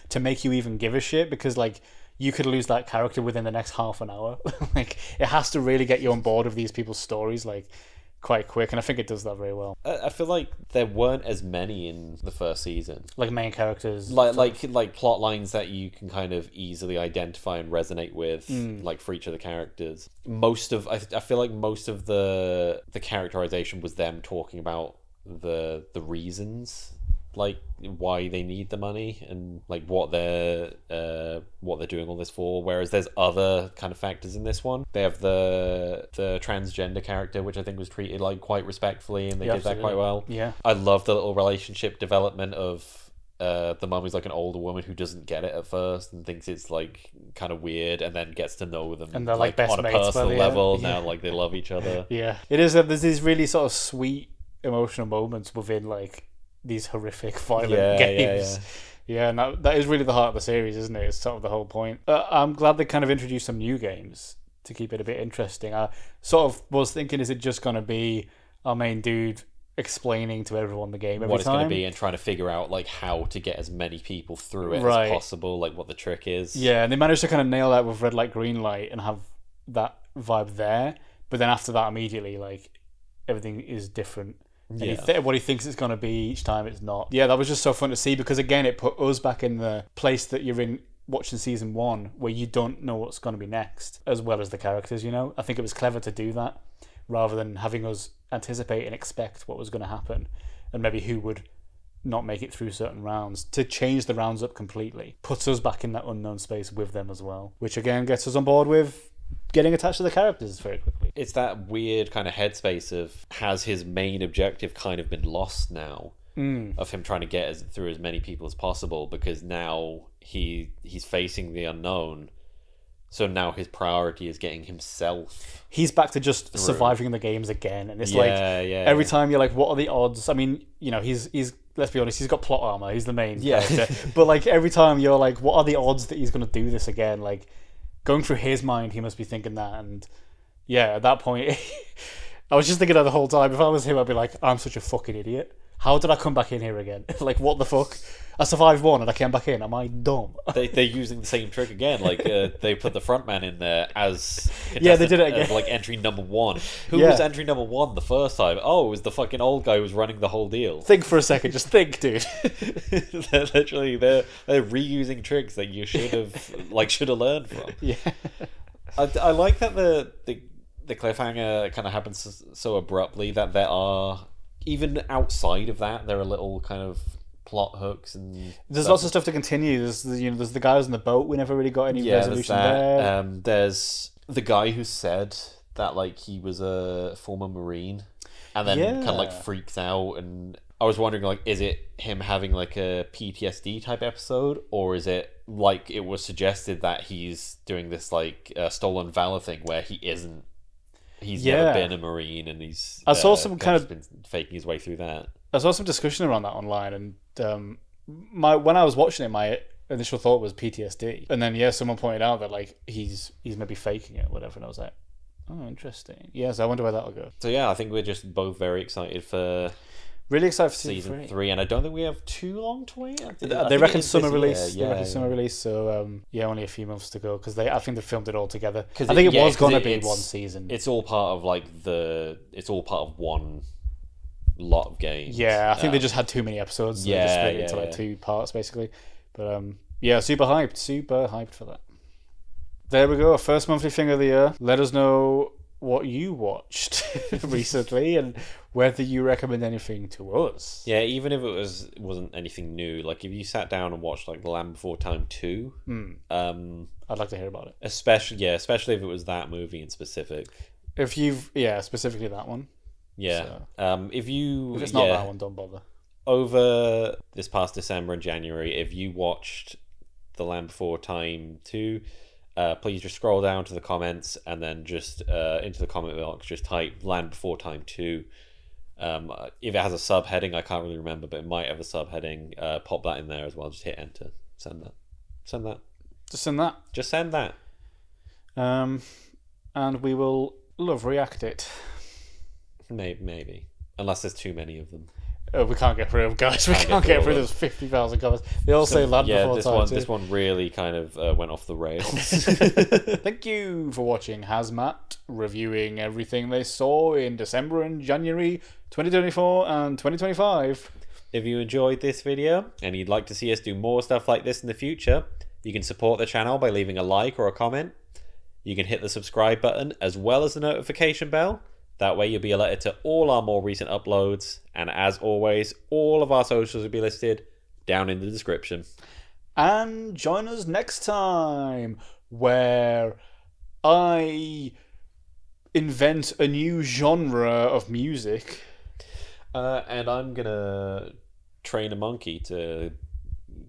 to make you even give a shit, because like you could lose that character within the next half an hour. Like it has to really get you on board with these people's stories like quite quick, and I think it does that very well. I feel like there weren't as many in the first season, like main characters, like plot lines that you can kind of easily identify and resonate with, like for each of the characters. I feel like most of the characterization was them talking about the reasons, like why they need the money and like what they're doing all this for. Whereas there's other kind of factors in this one. They have the transgender character, which I think was treated like quite respectfully, and they did that quite well. Yeah, I love the little relationship development of the mum is like an older woman who doesn't get it at first and thinks it's like kind of weird, and then gets to know them, and they're like best on a mates personal level. Now like they love each other. Yeah, it is. There's these really sort of sweet emotional moments within like these horrific violent games. Yeah, and that is really the heart of the series, isn't it? It's sort of the whole point. I'm glad they kind of introduced some new games to keep it a bit interesting. I sort of was thinking, is it just going to be our main dude explaining to everyone the game every what it's time? going to be, and trying to figure out like how to get as many people through it as possible, like what the trick is. Yeah, and they managed to kind of nail that with red light, green light, and have that vibe there. But then after that, immediately, like, everything is different. And what he thinks it's going to be each time, it's not. Yeah, that was just so fun to see, because again, it put us back in the place that you're in watching season 1, where you don't know what's going to be next, as well as the characters, you know? I think it was clever to do that, rather than having us anticipate and expect what was going to happen, and maybe who would not make it through certain rounds. To change the rounds up completely puts us back in that unknown space with them as well, which again gets us on board with getting attached to the characters very quickly. It's that weird kind of headspace of, has his main objective kind of been lost now, of him trying to get through as many people as possible, because now he's facing the unknown. So now his priority is getting himself. He's back to just surviving the games again, and it's every time you're like, what are the odds? I mean, you know, he's let's be honest, he's got plot armor. He's the main character. But like every time you're like, what are the odds that he's going to do this again? Like, going through his mind, he must be thinking that. And yeah, at that point, I was just thinking that the whole time. If I was him, I'd be like, I'm such a fucking idiot. How did I come back in here again? Like, what the fuck? I survived one and I came back in. Am I dumb? They're using the same trick again. Like, they put the front man in there as they did it again. Like entry number 1. Who was entry number 1 the first time? Oh, it was the fucking old guy who was running the whole deal. Think for a second. Just think, dude. They're reusing tricks that you should have learned from. Yeah. I like that the cliffhanger kind of happens so abruptly, that there are, even outside of that, there are little kind of plot hooks, and there's lots of stuff to continue. There's the guys on the boat. We never really got any resolution there. There's the guy who said that like he was a former Marine, and then kind of like freaks out. And I was wondering, like, is it him having like a PTSD type episode, or is it like it was suggested that he's doing this like stolen valor thing where he isn't? He's never been a Marine, and he's I saw some kind of been faking his way through that. I saw some discussion around that online, and when I was watching it, my initial thought was PTSD, and then someone pointed out that like he's maybe faking it, or whatever, and I was like, oh, interesting. So I wonder where that'll go. So I think we're just both very excited for. Really excited for season 3, and I don't think we have too long to wait. They reckon summer release. Summer release. So only a few months to go, because I think they filmed it all together. I think it was gonna be one season. It's all part of it's all part of one lot of games. Yeah, I think they just had too many episodes. So they just split it into like 2 parts basically. But super hyped for that. There we go. Our first monthly thing of the year. Let us know what you watched recently, and whether you recommend anything to us. Even if it wasn't anything new, like if you sat down and watched like The Land Before Time 2, I'd like to hear about it. Especially if it was that movie in specific. If you've specifically that one. So. If it's not that one, don't bother. Over this past December and January, if you watched The Land Before Time 2, please just scroll down to the comments, and then just into the comment box, just type Land Before Time 2. If it has a subheading, I can't really remember, but it might have a subheading. Pop that in there as well. Just hit enter. Send that. Just send that. And we will love react it. Maybe. Unless there's too many of them. We can't get through them, guys. We can't get through those 50,000 comments. They all say Land Before Time. This one really kind of went off the rails. Thank you for watching HAZMAT, reviewing everything they saw in December and January 2024 and 2025. If you enjoyed this video and you'd like to see us do more stuff like this in the future, you can support the channel by leaving a like or a comment. You can hit the subscribe button as well as the notification bell. That way you'll be alerted to all our more recent uploads. And as always, all of our socials will be listed down in the description. And join us next time, where I invent a new genre of music. And I'm going to train a monkey to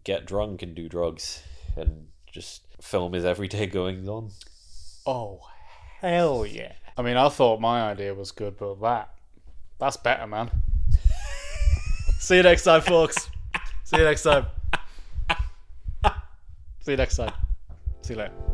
get drunk and do drugs and just film his everyday goings on. Oh, hell yeah. I mean, I thought my idea was good, but that's better, man. See you next time, folks. See you next time. See you next time. See you later.